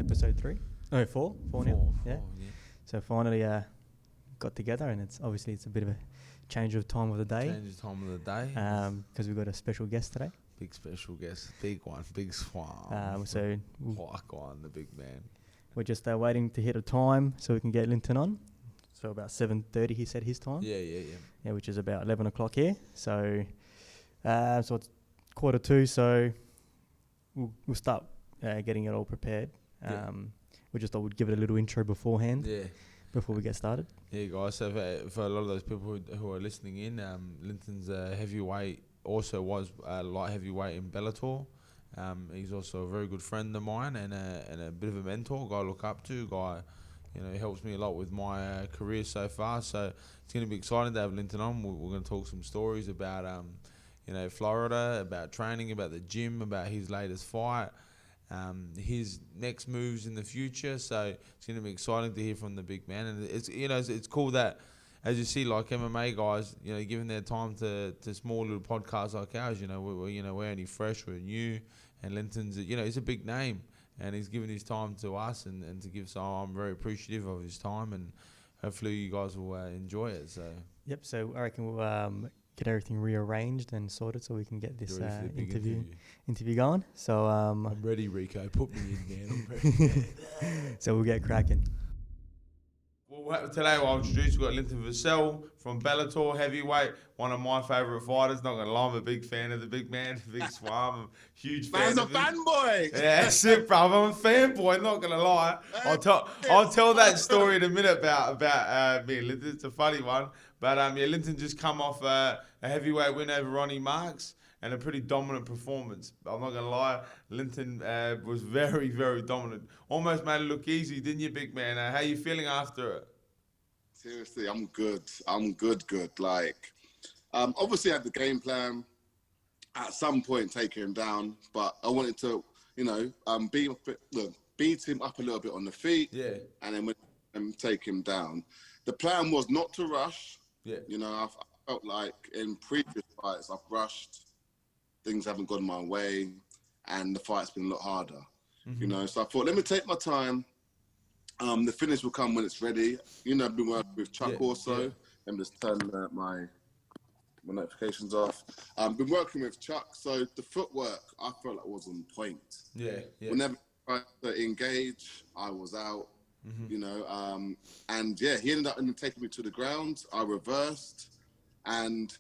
episode 3. No, 4 now. Yeah. Yeah. So finally got together, and it's a bit of a change of time of the day. Change the time of the day. Because we've got a special guest today. Big special guest. Big one. Big swan. Like one, the big man. We're just waiting to hit a time so we can get Linton on. So about 7:30, he said his time. Yeah, which is about 11 o'clock here. So it's 1:45, so we'll start getting it all prepared. We just thought we'd give it a little intro beforehand. Yeah. Before we get started. Yeah, guys. So for a lot of those people who are listening in, Linton's heavyweight, also was light heavyweight in Bellator. He's also a very good friend of mine and a bit of a mentor, guy I look up to, guy. He helps me a lot with my career so far. So it's going to be exciting to have Linton on. We're going to talk some stories about, Florida, about training, about the gym, about his latest fight, his next moves in the future. So it's going to be exciting to hear from the big man. And it's cool that, as you see, like MMA guys, giving their time to small little podcasts like ours. We're only fresh, we're new, and Linton's, he's a big name. And he's given his time to us and to give. So I'm very appreciative of his time, and hopefully you guys will enjoy it. So yep. So I reckon we'll get everything rearranged and sorted so we can get this interview going. So I'm ready, Rico. Put me in, man. I'm ready. So we'll get cracking. Well, today I'll introduce, we've got Linton Vassell from Bellator, heavyweight, one of my favourite fighters. Not going to lie, I'm a big fan of the big man, the big swam. I'm a huge fan of him. Man's a fanboy. Yeah, that's it, bro. I'm a fanboy, not going to lie. I'll tell that story in a minute about me and Linton. It's a funny one. But Linton just come off a heavyweight win over Ronny Markes and a pretty dominant performance. I'm not going to lie, Linton was very, very dominant. Almost made it look easy, didn't you, big man? How you feeling after it? Seriously, I'm good. Like, obviously I had the game plan at some point, taking him down, but I wanted to, beat him up a little bit on the feet, and then take him down. The plan was not to rush. Yeah. I felt like in previous fights I've rushed, things haven't gone my way, and the fight's been a lot harder. Mm-hmm. So I thought, let me take my time. The finish will come when it's ready. I've been working with Chuck also. Yeah. Let me just turn my notifications off. Been working with Chuck, so the footwork I felt like was on point. Yeah. Whenever I tried to engage, I was out. Mm-hmm. He ended up taking me to the ground. I reversed, and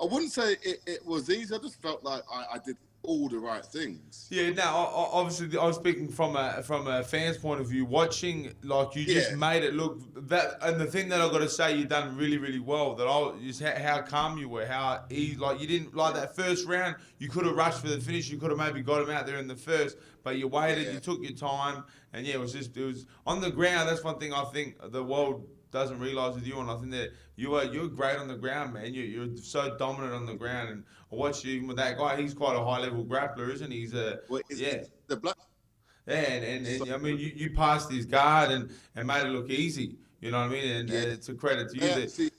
I wouldn't say it was easy. I just felt like I did all the right things. Yeah, now obviously I was speaking from a fan's point of view. Watching, like, you just made it look that, and the thing that I got to say, you done really, really well. How calm you were, how easy. Like, you didn't like that first round. You could have rushed for the finish. You could have maybe got him out there in the first, but you waited. You took your time, and it was on the ground. That's one thing I think the world doesn't realise with you, and I think that you're great on the ground, man. You're so dominant on the ground, and I watched you even with that guy. He's quite a high level grappler, isn't he? He's the black. Yeah, and I mean, you passed his guard and made it look easy. You know what I mean? And it's a credit to you. See,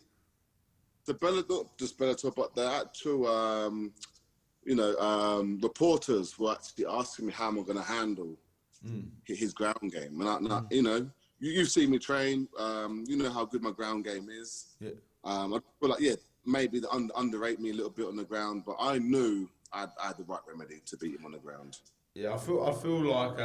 the Bellator, not just Bellator, but the actual reporters were actually asking me how am I going to handle his ground game, and You've seen me train. You know how good my ground game is. Yeah. I feel like, maybe they underrate me a little bit on the ground, but I knew I had the right remedy to beat him on the ground. Yeah, I feel like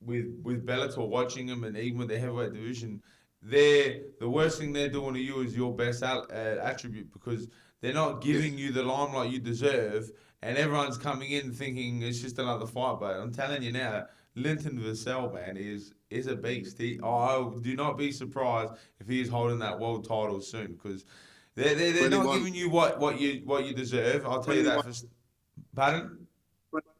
with Bellator, watching them, and even with the heavyweight division, the worst thing they're doing to you is your best attribute, because they're not giving you the limelight you deserve, and everyone's coming in thinking it's just another fight. But I'm telling you now, Linton Vassell, man, is a beast. I do not be surprised if he is holding that world title soon, because they're not giving you what you deserve. I'll tell you that. Pardon?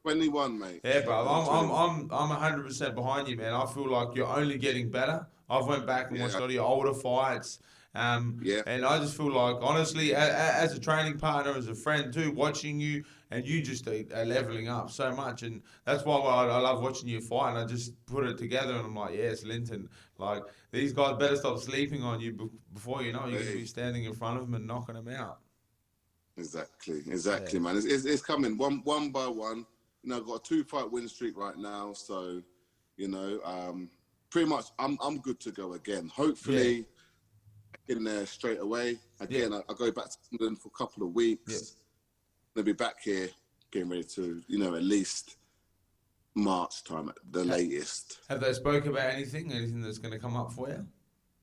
21, mate. Yeah, bro. I'm 100% behind you, man. I feel like you're only getting better. I've went back and watched a lot of your older fights. And I just feel like, honestly, as a training partner, as a friend too, watching you, and you just are leveling up so much. And that's why I love watching you fight. And I just put it together, and I'm like, yes, Linton. Like, these guys better stop sleeping on you before you know you're going to be standing in front of them and knocking them out. Exactly, man. It's coming one by one. I've got a 2-fight win streak right now, so You know, pretty much I'm good to go again. Hopefully, in there straight away. Again, I go back to England for a couple of weeks. I'll be back here getting ready to, you know, at least March time at the latest. Have they spoke about anything that's going to come up for you?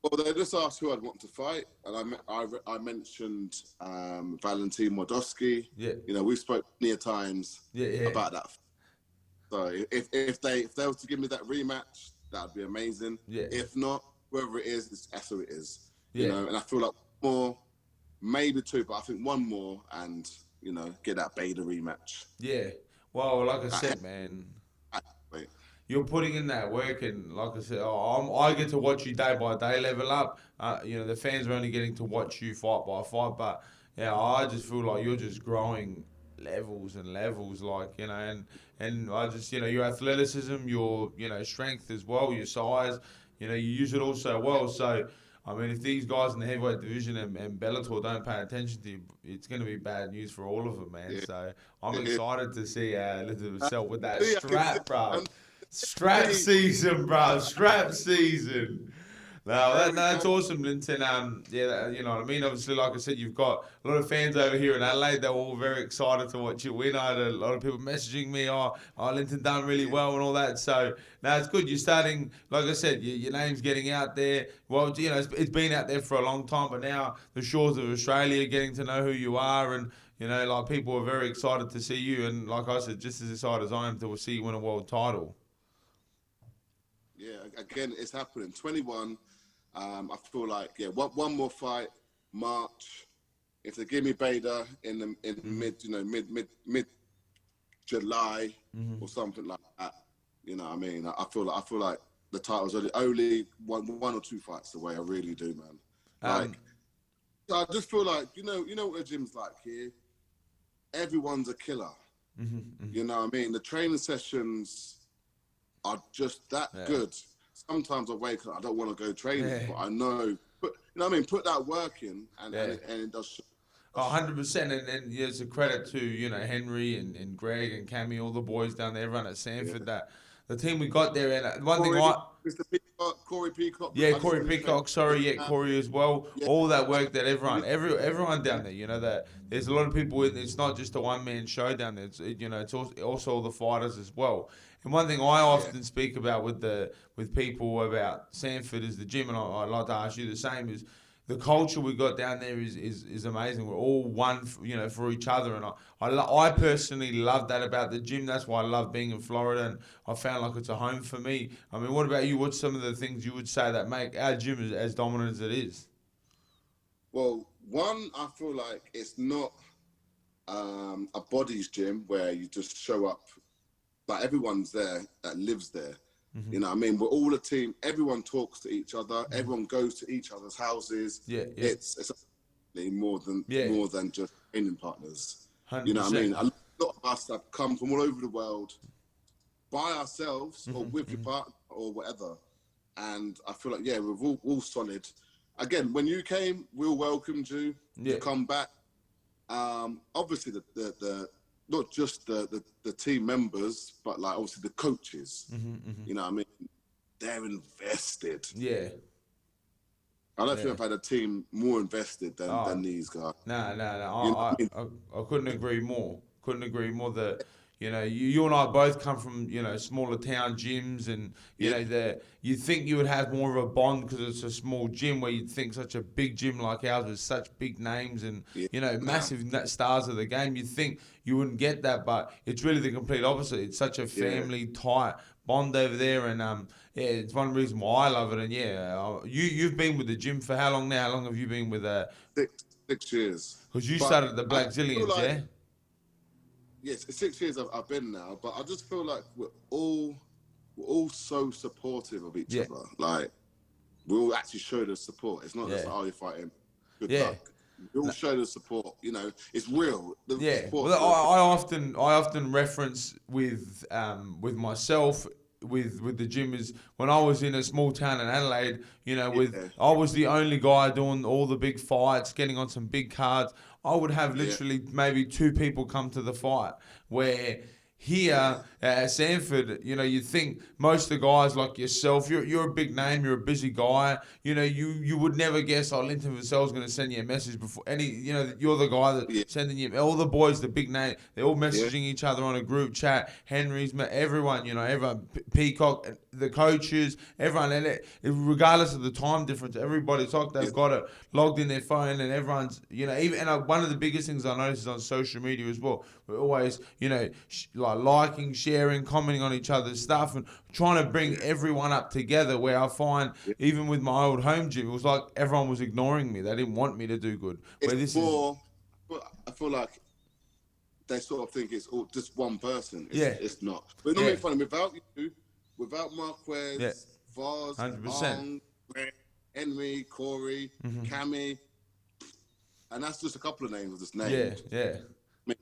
Well, they just asked who I'd want to fight, and I mentioned Valentin Modowski. Yeah. You know, we spoke many times about that. So if they were to give me that rematch, that'd be amazing. Yeah. If not, whoever it is, that's who it is. Yeah. You know, and I feel like more, maybe two, but I think one more, and you know, get that Bader rematch. Yeah. Well, like I said, man, you're putting in that work, and like I said, I get to watch you day by day level up. You know, the fans are only getting to watch you fight by fight, but yeah, I just feel like you're just growing levels and levels, like, you know, and I just, you know, your athleticism, your, you know, strength as well, your size, you know, you use it all so well. So, I mean, if these guys in the heavyweight division and Bellator don't pay attention to you, it's going to be bad news for all of them, man. Yeah. So I'm excited to see Linton Vassell with that strap, bro. Strap season, bro. Strap season. No, that's awesome, Linton. Yeah, you know what I mean. Obviously, like I said, you've got a lot of fans over here in Adelaide. They're all very excited to watch you win. I had a lot of people messaging me, oh, Linton done really well and all that. So, now it's good. You're starting, like I said, your name's getting out there. Well, you know, it's been out there for a long time, but now the shores of Australia are getting to know who you are, and you know, like, people are very excited to see you. And like I said, just as excited as I am to see you win a world title. Yeah, again, it's happening. 21. I feel like one more fight, March. If they give me Bader in mid July or something like that, you know what I mean. I feel like the title's only one or two fights away. I really do, man. Like, I just feel like you know what the gym's like here. Everyone's a killer. You know what I mean. The training sessions are just that good. Sometimes I wake up, I don't want to go training, but I know, you know what I mean, put that work in, and it does. 100%, and it's a credit to, you know, Henry and Greg and Cammy, all the boys down there, everyone at Sanford, that the team we got there, and one thing Mr. Peacock, Corey Peacock. Yeah, Corey Peacock, Corey as well. Yeah. All that work that everyone down there, you know, that there's a lot of people it's not just a one-man show down there, it's also all the fighters as well. And one thing I often speak about with people about Sanford is the gym, and I'd like to ask you the same, is the culture we got down there is amazing. We're all one, for each other, and I personally love that about the gym. That's why I love being in Florida, and I found like it's a home for me. I mean, what about you? What's some of the things you would say that make our gym as dominant as it is? Well, one, I feel like it's not a bodies gym where you just show up. Like, everyone's there that lives there. You know what I mean? We're all a team. Everyone talks to each other. Everyone goes to each other's houses. Yeah. It's more than just training partners. 100%. You know what I mean? A lot of us that come from all over the world by ourselves or with your partner or whatever. And I feel like, we're all solid. Again, when you came, we all welcomed you. You come back. Obviously, the not just the team members, but like obviously the coaches. You know what I mean? They're invested. Yeah. I don't think I've had a team more invested than these guys. No. I couldn't agree more. That, you and I both come from, smaller town gyms, and you think you would have more of a bond because it's a small gym, where you'd think such a big gym like ours with such big names and massive stars of the game, you'd think you wouldn't get that, but it's really the complete opposite. It's such a family tight bond over there, and it's one reason why I love it. And you've been with the gym for how long now? How long have you been with 6 years? Because you started at the Black Zillions, Yes, 6 years I've been now, but I just feel like we're all so supportive of each other. Like, we all actually show the support. It's not just you're fighting. Good luck. We all show the support. It's real. Well, I often reference with myself with the gym is when I was in a small town in Adelaide. I was the only guy doing all the big fights, getting on some big cards. I would have literally maybe 2 people come to the fight, where here at Sanford, you know, you think most of the guys like yourself, you're a big name, you're a busy guy. You know, you would never guess, oh, Linton Vassell's going to send you a message before you know, you're the guy Yeah. that's sending you, all the boys, the big name, they're all Yeah. messaging each other on a group chat. Henry's, everyone, you know, everyone, Peacock, the coaches, everyone, and regardless of the time difference, everybody's like they've got it logged in their phone, and everyone's, you know, even, and one of the biggest things I notice is on social media as well. We're always, you know, like liking, sharing, commenting on each other's stuff, and trying to bring everyone up together. Where I find, even with my old home gym, it was like everyone was ignoring me. They didn't want me to do good. Where It's more, I feel like they sort of think it's all just one person. It's not. But not make fun of without you, without Marquez, Vaz, 100%. Henry, Corey, Cammy, and that's just a couple of names just named. Yeah. I mean,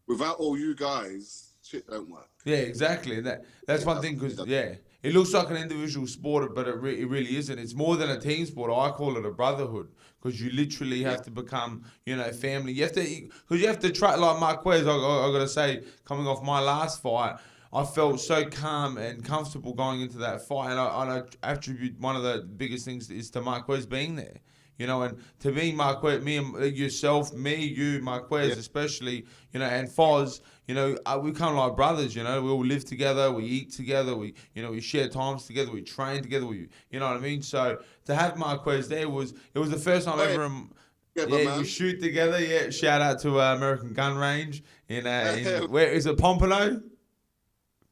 without all you guys, shit don't work. Yeah, exactly. That's one thing, because it looks like an individual sport, but it really isn't. It's more than a team sport. I call it a brotherhood, because you literally have to become, you know, family. You have to, because you have to try, like Marquez. I got to say, coming off my last fight, I felt so calm and comfortable going into that fight, and I attribute one of the biggest things is to Marquez being there. You know, and to me, Marquez, me and yourself, you, Marquez especially, you know, and Foz, you know, we come like brothers. You know, we all live together, we eat together, we share times together, we train together, you know what I mean. So to have Marquez there it was the first time ever. We shoot together. Yeah, shout out to American Gun Range in where is it, Pompano?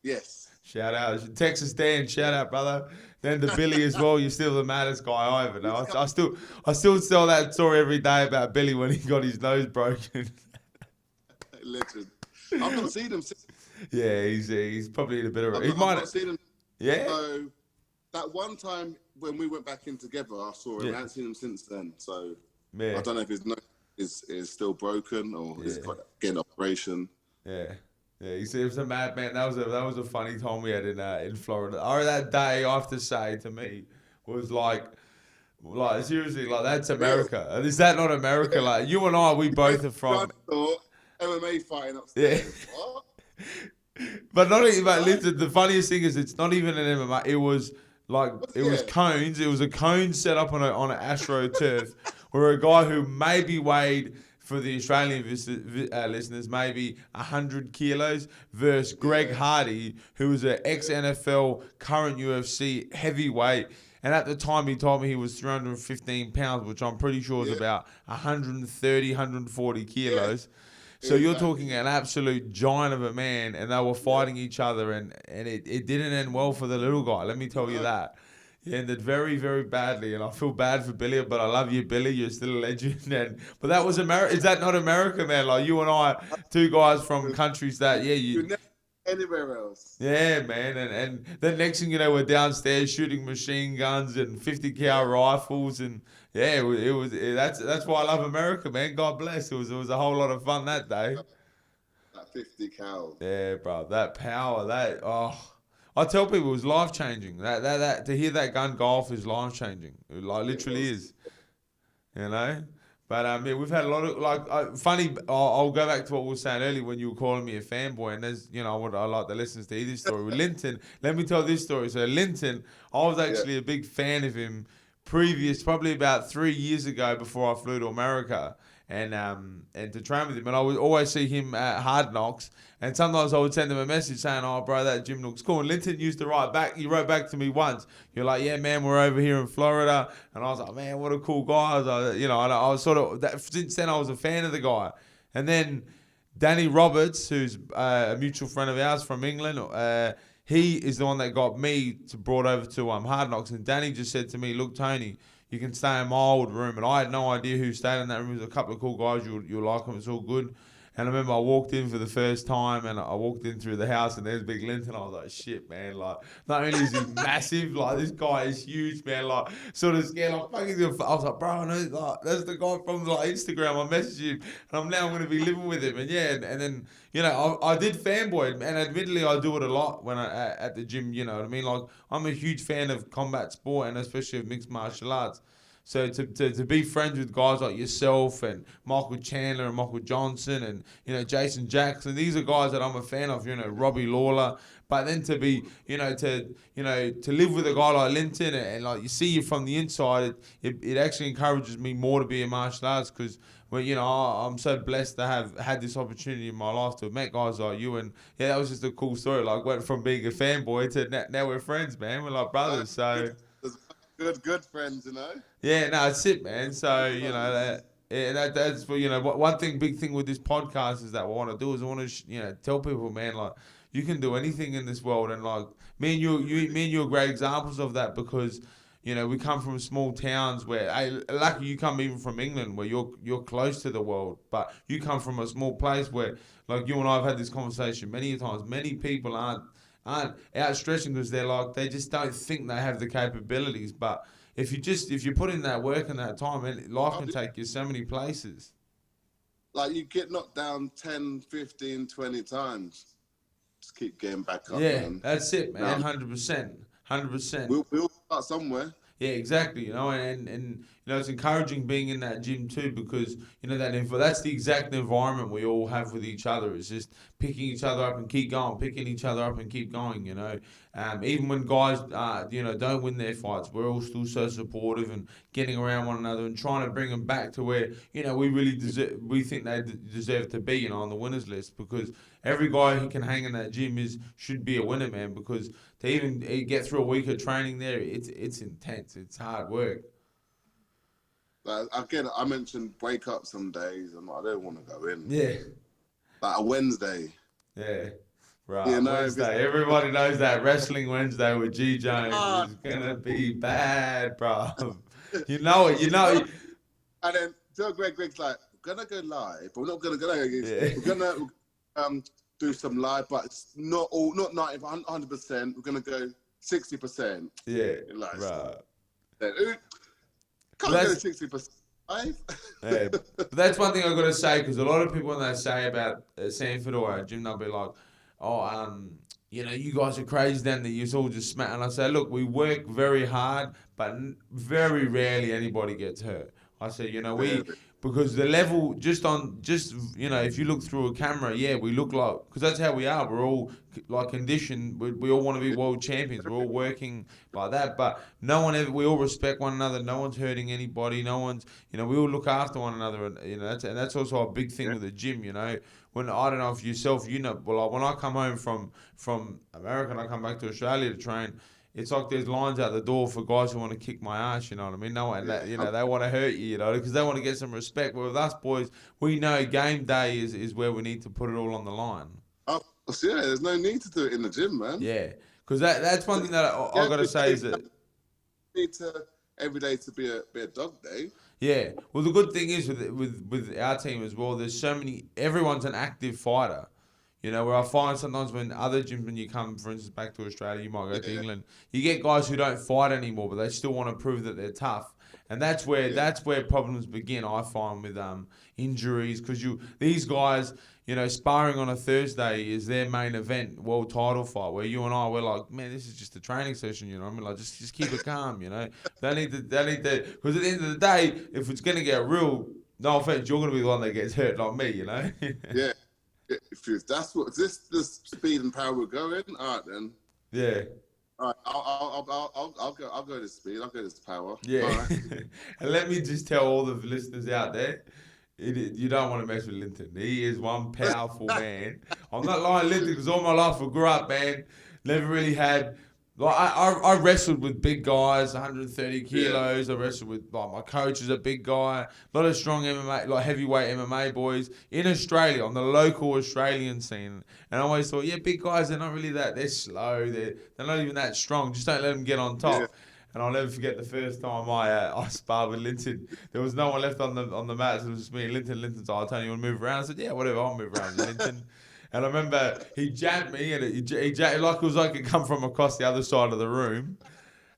Yes. Shout out Texas Dan. Shout out, brother. Then the Billy as well. You're still the maddest guy I ever know. I still tell that story every day about Billy when he got his nose broken. Legend. I've not seen him since. Yeah, he's probably in a bit of. I've not seen him. Yeah. So that one time when we went back in together, I saw him. I haven't seen him since then. So I don't know if his nose is still broken or he's got getting operation. Yeah. Yeah, he was a madman. That was a funny time we had in Florida. That day, I have to say, to me, was like seriously, like that's America. And is that not America? Like you and I, we both are from MMA fighting upstairs. Yeah. What? But not even. But listen, the funniest thing is, it's not even an MMA. It was like was cones. It was a cone set up on an AstroTurf, where a guy who maybe weighed, for the Australian listeners, maybe 100 kilos versus Greg Hardy, who was an ex-NFL, current UFC heavyweight. And at the time, he told me he was 315 pounds, which I'm pretty sure is about 130, 140 kilos. So you're talking an absolute giant of a man, and they were fighting each other, and it didn't end well for the little guy. Let me tell you that. It ended very, very badly, and I feel bad for Billy, but I love you, Billy. You're still a legend. But that was America. Is that not America, man? Like you and I, two guys from countries that, You're never anywhere else. Yeah, man. And then next thing you know, we're downstairs shooting machine guns and 50 cal rifles, and that's why I love America, man. God bless. It was a whole lot of fun that day. That 50 cal. Yeah, bro. That power. I tell people it was life changing. That to hear that gun go off is life changing. It literally is. You know. But we've had a lot of funny. I'll go back to what we were saying earlier when you were calling me a fanboy, and there's I like the listeners to hear this story with Linton. Let me tell this story. So Linton, I was actually a big fan of him probably about 3 years ago before I flew to America. And to train with him, and I would always see him at Hard Knocks, and sometimes I would send him a message saying, "Oh, bro, that gym looks cool." And Linton used to write back. He wrote back to me once. You're like, "Yeah, man, we're over here in Florida," and I was like, "Man, what a cool guy!" I was sort of since then I was a fan of the guy. And then Danny Roberts, who's a mutual friend of ours from England, he is the one that got me brought over to Hard Knocks, and Danny just said to me, "Look, Tony, you can stay in my old room." And I had no idea who stayed in that room. There was a couple of cool guys. You'll like them. It's all good. And I remember I walked in for the first time, and I walked in through the house, and there's Big Linton. I was like, shit, man. Like, not only is he massive, like, this guy is huge, man. Like, sort of scared. Like, fuck, I was like, bro, I know, like, that's the guy from, like, Instagram. I messaged him, and I'm now going to be living with him. And, yeah, and then, I did fanboy, and admittedly, I do it a lot when at the gym, you know what I mean? Like, I'm a huge fan of combat sport, and especially of mixed martial arts. So to be friends with guys like yourself and Michael Chandler and Michael Johnson and, you know, Jason Jackson, these are guys that I'm a fan of, you know, Robbie Lawler. But then to be, to live with a guy like Linton and like you see you from the inside, it actually encourages me more to be a martial arts because, well, you know, I'm so blessed to have had this opportunity in my life to have met guys like you. And yeah, that was just a cool story. Like went from being a fanboy to now we're friends, man. We're like brothers. So good friends, you know. Yeah, no, it's it, man. So you know that's you know one big thing with this podcast is that what I want to do is I want to tell people, man, like you can do anything in this world, and like me and you are great examples of that because you know we come from small towns where lucky you come even from England where you're close to the world, but you come from a small place where like you and I have had this conversation many times. Many people aren't outstretching because they just don't think they have the capabilities, but if you put in that work and that time, life can take you so many places. Like you get knocked down 10, 15, 20 times. Just keep getting back up. Yeah, man. That's it, man. 100%. 100%. We'll start somewhere. Yeah, exactly. You know, and you know, it's encouraging being in that gym too because you know that's the exact environment we all have with each other. It's just picking each other up and keep going, picking each other up and keep going. You know, even when guys don't win their fights, we're all still so supportive and getting around one another and trying to bring them back to where we think they deserve to be. You know, on the winners list because every guy who can hang in that gym should be a winner, man. Because to even get through a week of training there, it's intense. It's hard work. Again, I mentioned wake up some days and I don't want to go in. Yeah. Like a Wednesday. Yeah. Right. You know, Wednesday. Everybody knows that Wrestling Wednesday with G Jones is gonna be bad, bro. You know it. And then Greg's like, we're gonna go live, but we're not gonna go live. Yeah. We're gonna do some live, but it's not 90, 100%. We're gonna go 60%. Yeah. Right. Can't go 60%. Yeah, but that's one thing I've got to say because a lot of people when they say about Sanford or our gym, they'll be like, you guys are crazy then that you're all just smack. And I say, look, we work very hard, but very rarely anybody gets hurt. I say, because the level if you look through a camera, we look like, because that's how we are. We're all like conditioned. We all want to be world champions. We're all working like that, but we all respect one another. No one's hurting anybody. No one's, we all look after one another. And, that's also a big thing with the gym, When, I don't know if yourself, when I come home from America and I come back to Australia to train, it's like there's lines out the door for guys who want to kick my ass, you know what I mean? No one, they want to hurt you, because they want to get some respect. But with us boys, we know game day is where we need to put it all on the line. Oh, yeah, there's no need to do it in the gym, man. Yeah, because that's one thing that I got to say is that... need to every day to be a dog day. Yeah, well, the good thing is with our team as well, there's so many... Everyone's an active fighter. Where I find sometimes when other gyms, when you come, for instance, back to Australia, you might go to England, you get guys who don't fight anymore, but they still want to prove that they're tough. And that's where problems begin, I find, with injuries, because these guys, sparring on a Thursday is their main event, world title fight, where you and I, we're like, man, this is just a training session, I mean, like, just keep it calm, They need to, because at the end of the day, if it's going to get real, no offense, you're going to be the one that gets hurt, not me, Yeah. If that's what the speed and power we're going, all right then. Yeah. All right, I'll go to speed. I'll go to power. Yeah. Right. And let me just tell all the listeners out there, you don't want to mess with Linton. He is one powerful man. I'm not lying, Linton, because all my life I grew up, man. Never really had. Like I wrestled with big guys, 130 kilos. I wrestled with my coach is a big guy. A lot of strong MMA, like heavyweight MMA boys in Australia on the local Australian scene. And I always thought, big guys, they're not really that. They're slow. They're not even that strong. Just don't let them get on top. Yeah. And I'll never forget the first time I sparred with Linton. There was no one left on the mats. It was just me and Linton. Linton's like, Tony, you want to move around? I said, yeah, whatever. I'll move around with Linton. And I remember he jabbed me, and he jabbed like it was like it come from across the other side of the room.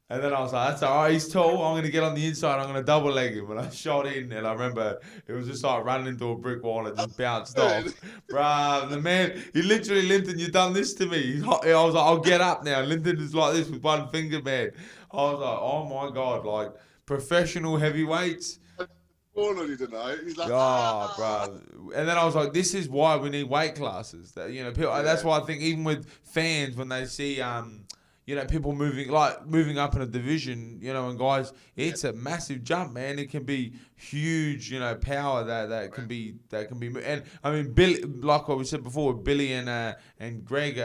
And then I was like, that's all right, he's tall. I'm going to get on the inside. I'm going to double leg him. And I shot in, and I remember it was just like running into a brick wall and it just bounced off. Bruh, the man, he literally, Linton, you done this to me. I was like, I'll get up now. Linton is like this with one finger, man. I was like, oh my God, like, professional heavyweights. He's like, bro. And then I was like, this is why we need weight classes. That, you know, people, that's why I think even with fans, when they see, you know, people moving up in a division, you know, and guys, it's a massive jump, man. It can be huge, you know, power that can be, and I mean, Billy, like what we said before, Billy and Greg,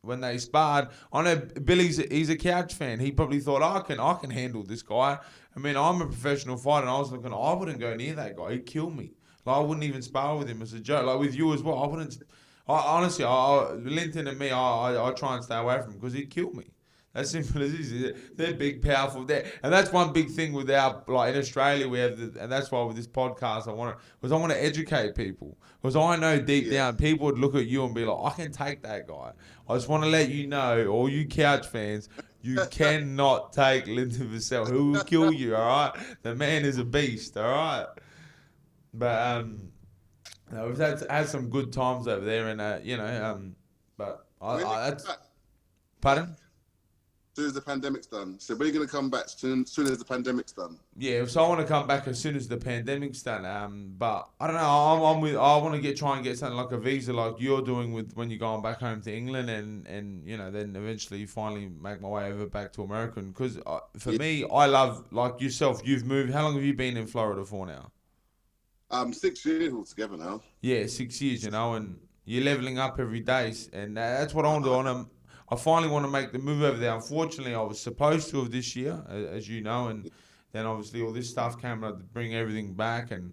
when they sparred, I know he's a couch fan. He probably thought, I can handle this guy. I mean, I'm a professional fighter, and I was looking, I wouldn't go near that guy. He'd kill me. Like, I wouldn't even spar with him as a joke. Like with you as well, I wouldn't. Honestly, Linton and me, I try and stay away from him because he'd kill me. As simple as it is. They're big, powerful. And that's one big thing with like in Australia, we have, and that's why with this podcast, I want to educate people. Because I know deep down, people would look at you and be like, I can take that guy. I just want to let you know, all you couch fans, you cannot take Linton Vassell. Who will kill you, all right? The man is a beast, all right? But, no, we've had some good times over there, and, you know, but that's... Pardon? As soon as the pandemic's done. So when are you going to come back soon as the pandemic's done? Yeah, so I want to come back as soon as the pandemic's done. But I don't know. I want to try and get something like a visa, like you're doing with when you're going back home to England, and you know, then eventually finally make my way over back to America. Because for me, I love, like yourself. You've moved. How long have you been in Florida for now? 6 years altogether now. Yeah, 6 years. You know, and you're leveling up every day, and that's what I want to do. I finally want to make the move over there. Unfortunately, I was supposed to have this year, as you know, and then obviously all this stuff came out to bring everything back, and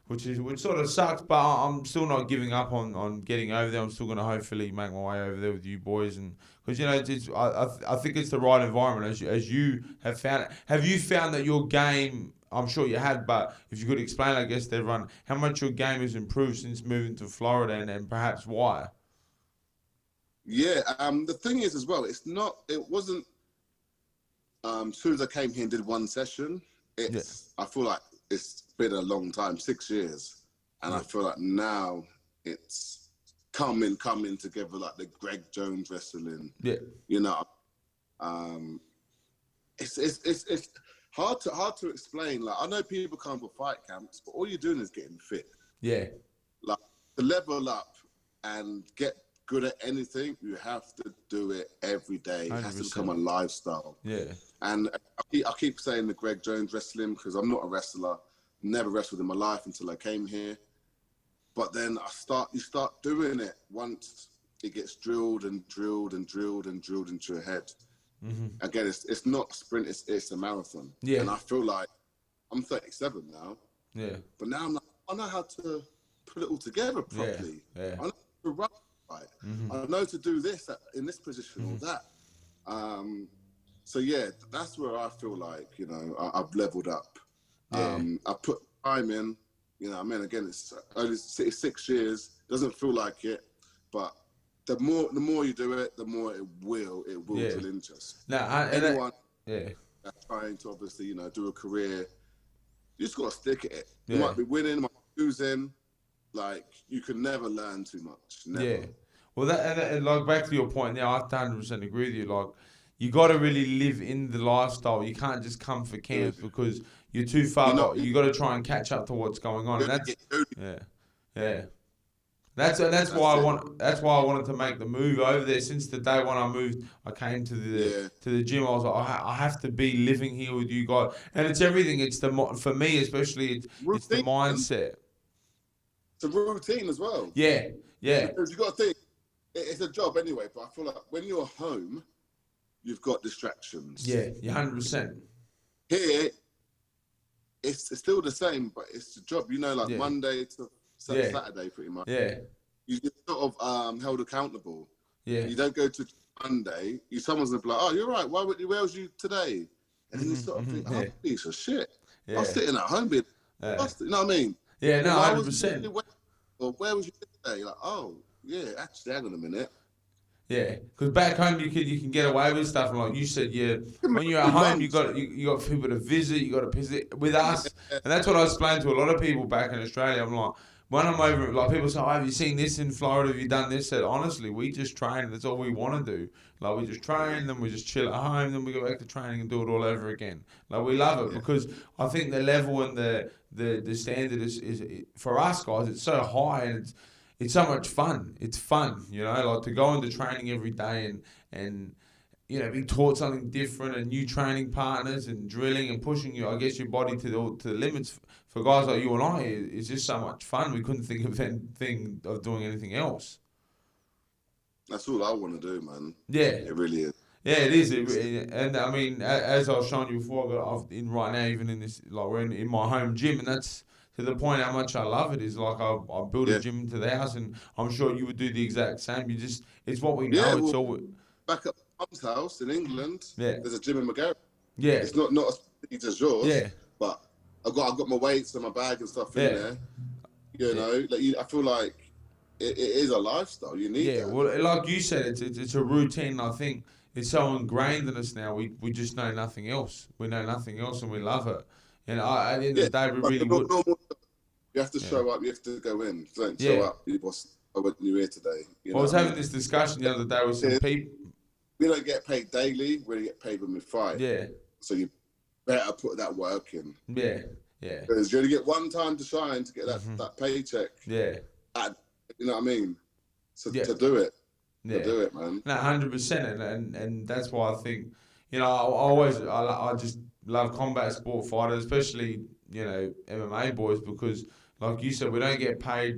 which sort of sucks. But I'm still not giving up on getting over there. I'm still going to hopefully make my way over there with you boys, and because you know, I think it's the right environment as you have found it. Have you found that your game? I'm sure you have, but if you could explain, I guess, to everyone how much your game has improved since moving to Florida, and perhaps why. Yeah, the thing is as well, it wasn't, as soon as I came here and did one session, I feel like it's been a long time, 6 years. And I feel like now it's coming together, like the Greg Jones wrestling. Yeah. You know, it's hard to explain. Like, I know people come for fight camps, but all you're doing is getting fit. Yeah. Like, to level up and get good at anything, you have to do it every day. It 100%. Has to become a lifestyle. Yeah. And I keep saying the Greg Jones wrestling because I'm not a wrestler. Never wrestled in my life until I came here. But then you start doing it once it gets drilled into your head. Mm-hmm. Again, it's not a sprint, it's a marathon. Yeah. And I feel like I'm 37 now. Yeah. But now I know how to put it all together properly. Yeah. I know to run. Right. Mm-hmm. I know to do this in this position or that. So yeah, that's where I feel like, you know, I've leveled up. Yeah. I put time in, you know, I mean, again, it's only 6 years, doesn't feel like it, but the more you do it, the more it will drill into us. Now, anyone that's trying to obviously, you know, do a career, you just got to stick at it. Yeah. You might be winning, might be losing. Like, you can never learn too much. Never. Yeah. Well, and like back to your point now, I 100% agree with you. Like, you got to really live in the lifestyle. You can't just come for camps because you're too far. You got to try and catch up to what's going on. And that's why I wanted to make the move over there. Since the day when I moved, I came to the gym. I was like, I have to be living here with you guys, and it's everything. It's for me especially. It's the mindset. It's a routine as well. Yeah. Because you got to think, it's a job anyway, but I feel like when you're home, you've got distractions. Yeah, 100%. Here, it's still the same, but it's a job. You know, like Monday to Saturday, pretty much. Yeah. You're sort of held accountable. Yeah. You don't go to Monday. Someone's gonna be like, "Oh, you're right. Where was you today?" And then you sort of think, "Oh, piece of shit. I was sitting at home being, you know what I mean?" Yeah, no, 100%. Or where was you today? Like, oh, yeah, actually, hang on a minute. Yeah, because back home you can get away with stuff, and like you said, when you're at home you got people to visit, you got to visit with us, and that's what I explained to a lot of people back in Australia. I'm like, when I'm over, like people say, oh, have you seen this in Florida? Have you done this? I said, honestly, we just train. That's all we want to do. Like, we just train, then we just chill at home, then we go back to training and do it all over again. Like, we love it because I think the level and the standard is for us guys, it's so high and it's so much fun. It's fun, you know, like to go into training every day and you know, be taught something different and new training partners and drilling and pushing I guess, your body to the limits. For guys like you and I, it's just so much fun. We couldn't think of anything of doing anything else. That's all I want to do, man. Yeah, it really is. Yeah, it is. And I mean, as I was showing you before, in right now, even in this, like we're in my home gym, and that's to the point how much I love it. Is like I built a gym into the house, and I'm sure you would do the exact same. It's what we know. Yeah, it's all back at Mum's house in England. Yeah, there's a gym in my garage. Yeah, it's not as big as yours. Yeah, but I've got my weights and my bag and stuff in there. You know, like I feel like it is a lifestyle. You need. Yeah, well, like you said, it's a routine. I think it's so ingrained in us now. We just know nothing else. We know nothing else, and we love it. And at the end of the day, we really would. You have to show up. You have to go in. If you don't show up, I went new here today. I was having this discussion the other day with some people. We don't get paid daily. We get paid when we fight. Yeah. So you better put that work in. Yeah. Yeah. Because you only get one time to shine to get that paycheck. Yeah. You know what I mean? So to do it. Yeah. To do it, man. No, 100%. And that's why I think, you know, I just love combat sport fighters, especially, you know, MMA boys, because like you said, we don't get paid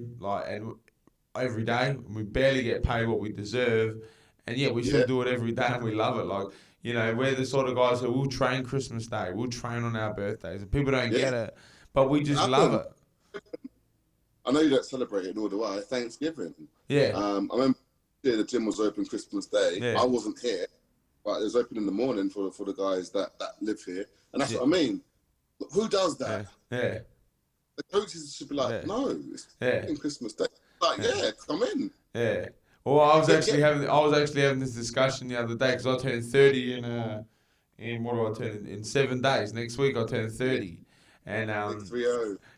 every day. We barely get paid what we deserve. And yet we still do it every day and we love it. Like, you know, we're the sort of guys who will train Christmas Day. We'll train on our birthdays. And people don't get it. But we just love it. I know you don't celebrate it, nor do I. Thanksgiving. Yeah. I remember the gym was open Christmas Day. Yeah. I wasn't here, but it was open in the morning for the guys that live here. And that's what I mean. Who does that? Yeah. The coaches should be like, no, it's Christmas Day. Like, come in. Yeah. Well, I was actually having this discussion the other day because I turned 30 in what do I turn in 7 days. Next week I turn 30, and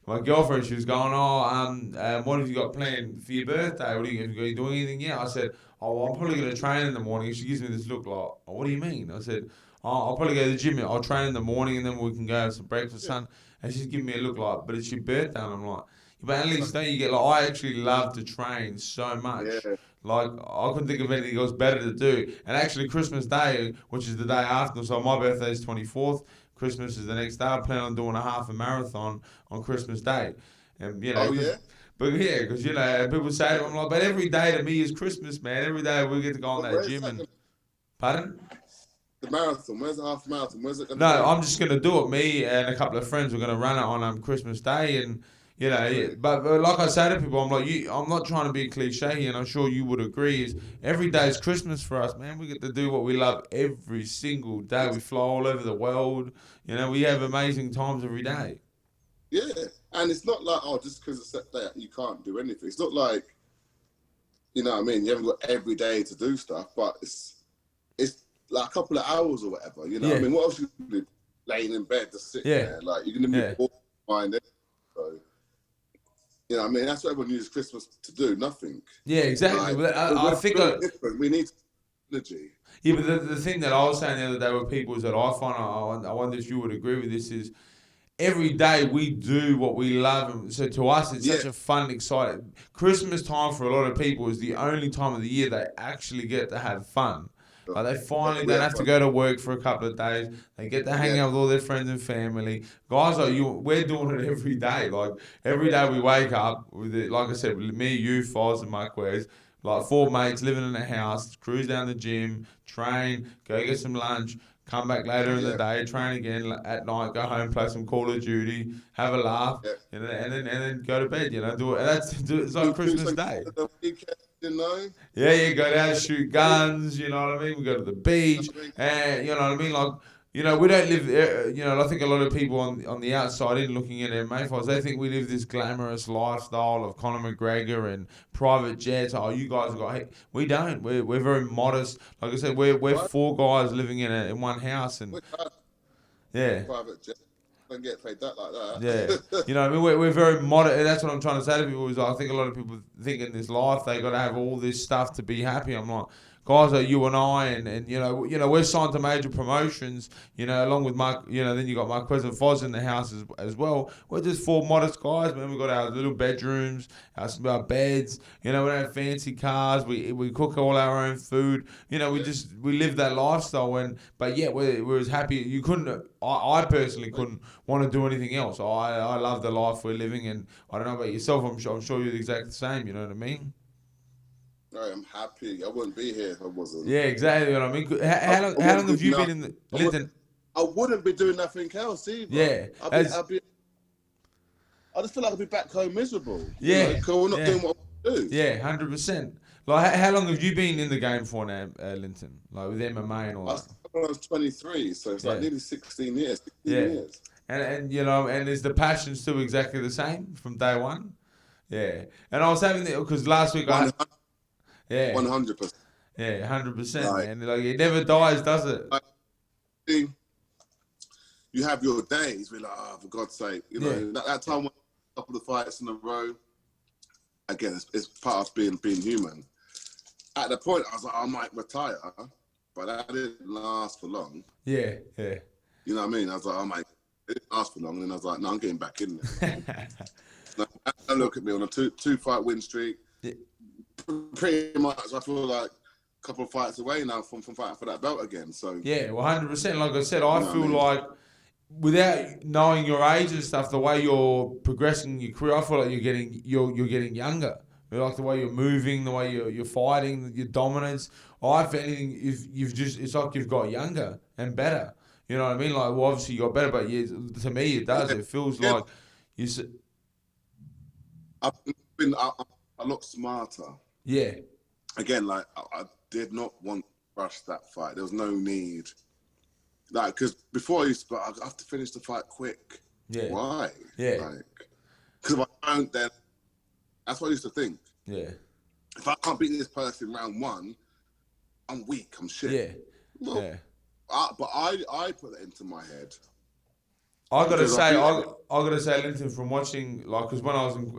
my girlfriend, she was going, what have you got planned for your birthday? Are you doing anything yet? I said, I'm probably going to train in the morning. She gives me this look like, what do you mean? I said, I'll probably go to the gym. I'll train in the morning and then we can go have some breakfast, son. And she's giving me a look like, but it's your birthday, and I'm like. But at least don't you get I actually love to train so much. Yeah. Like I couldn't think of anything else better to do. And actually Christmas Day, which is the day after, so my birthday is 24th. Christmas is the next day. I plan on doing a half a marathon on Christmas Day. And you know, because you know, people say I'm like, but every day to me is Christmas, man. Every day we get to go in that gym and pardon? The marathon, where's the half marathon? Where's it gonna be? I'm just gonna do it. Me and a couple of friends are gonna run it on Christmas Day and you know, but like I say to people, I'm not trying to be a cliche, and I'm sure you would agree. Is every day is Christmas for us, man. We get to do what we love every single day. We fly all over the world. You know, we have amazing times every day. Yeah, and it's not like just because it's that day you can't do anything. It's not like, you know what I mean. You haven't got every day to do stuff, but it's like a couple of hours or whatever. You know what I mean? What else you can do? Laying in bed to sit there, like you're gonna be behind it. So. You know what I mean? That's what everyone uses Christmas to do, nothing. Yeah, exactly. Like, I think we need energy. Yeah, but the thing that I was saying the other day with people is that I find, I wonder if you would agree with this, is every day we do what we love. And so to us, it's such a fun, exciting... Christmas time for a lot of people is the only time of the year they actually get to have fun. Like they finally don't have to go to work for a couple of days. They get to hang out with all their friends and family. Guys like you, we're doing it every day. Like every day we wake up with it. Like I said, me, you, Foz, and Marquez, like 4 mates living in a house, cruise down the gym, train, go get some lunch, come back later in the day, train again at night, go home, play some Call of Duty, have a laugh, and then go to bed. You know, do it. It's like Christmas Day. Yeah, go down, shoot guns, you know what I mean? We go to the beach, and you know what I mean? Like, you know, we don't live, you know, I think a lot of people on the outside in looking at MMA fights, they think we live this glamorous lifestyle of Conor McGregor and private jets. Oh, you guys got, hey, we don't. We're very modest. Like I said, we're 4 guys living in one house, and private jet. don't get paid that like that. Yeah, you know what I mean? We're very modern. That's what I'm trying to say to people is I think a lot of people think in this life they got to have all this stuff to be happy. I'm like, guys like you and I, and you know, we're signed to major promotions, you know, along with Mark, you know, then you got my cousin Foz in the house as well. We're just four modest guys, man. We got our little bedrooms, our beds, you know, we don't have fancy cars, we cook all our own food, you know, we live that lifestyle, but yet we're as happy. You couldn't, I personally couldn't want to do anything else. I love the life we're living, and I don't know about yourself, I'm sure you're the exact same, you know what I mean? I'm happy. I wouldn't be here if I wasn't. Yeah, exactly what I mean. How long have you been in the Linton? I wouldn't be doing nothing else either. Yeah, I just feel like I'd be back home miserable. Yeah, because we're not doing what we do. Yeah, 100%. Like, how long have you been in the game for now, Linton? Like with MMA and all that. I was 23, so it's like nearly 16 years. 16 years. And you know, and is the passion still exactly the same from day one? Yeah. And I was having because last week 100%. Yeah, 100%, man. Like it never dies, does it? You have your days where like, for God's sake, you know, that time when a couple of fights in a row. Again, it's part of being human. At the point, I was like, I might retire, but that didn't last for long. Yeah. You know what I mean? I was like, it didn't last for long, and then I was like, no, I'm getting back in there. Now, look at me on a two fight win streak. Yeah. Pretty much, I feel like a couple of fights away now from fighting for that belt again. So yeah, 100%. Like I said, I feel like without knowing your age and stuff, the way you're progressing in your career, I feel like you're getting younger. Like the way you're moving, the way you're fighting, your dominance. If anything, it's like you've got younger and better. You know what I mean? Like, well, obviously you got better, but to me it does. It feels like you. I've been a lot smarter. Yeah. Again, like I did not want to rush that fight. There was no need. Like, because before I used to, I have to finish the fight quick. Yeah. Why? Yeah. Like, because if I don't, then that's what I used to think. Yeah. If I can't beat this person in round one, I'm weak. I'm shit. Yeah. Well, yeah. But I put that into my head. I gotta say, Linton, from watching, like, because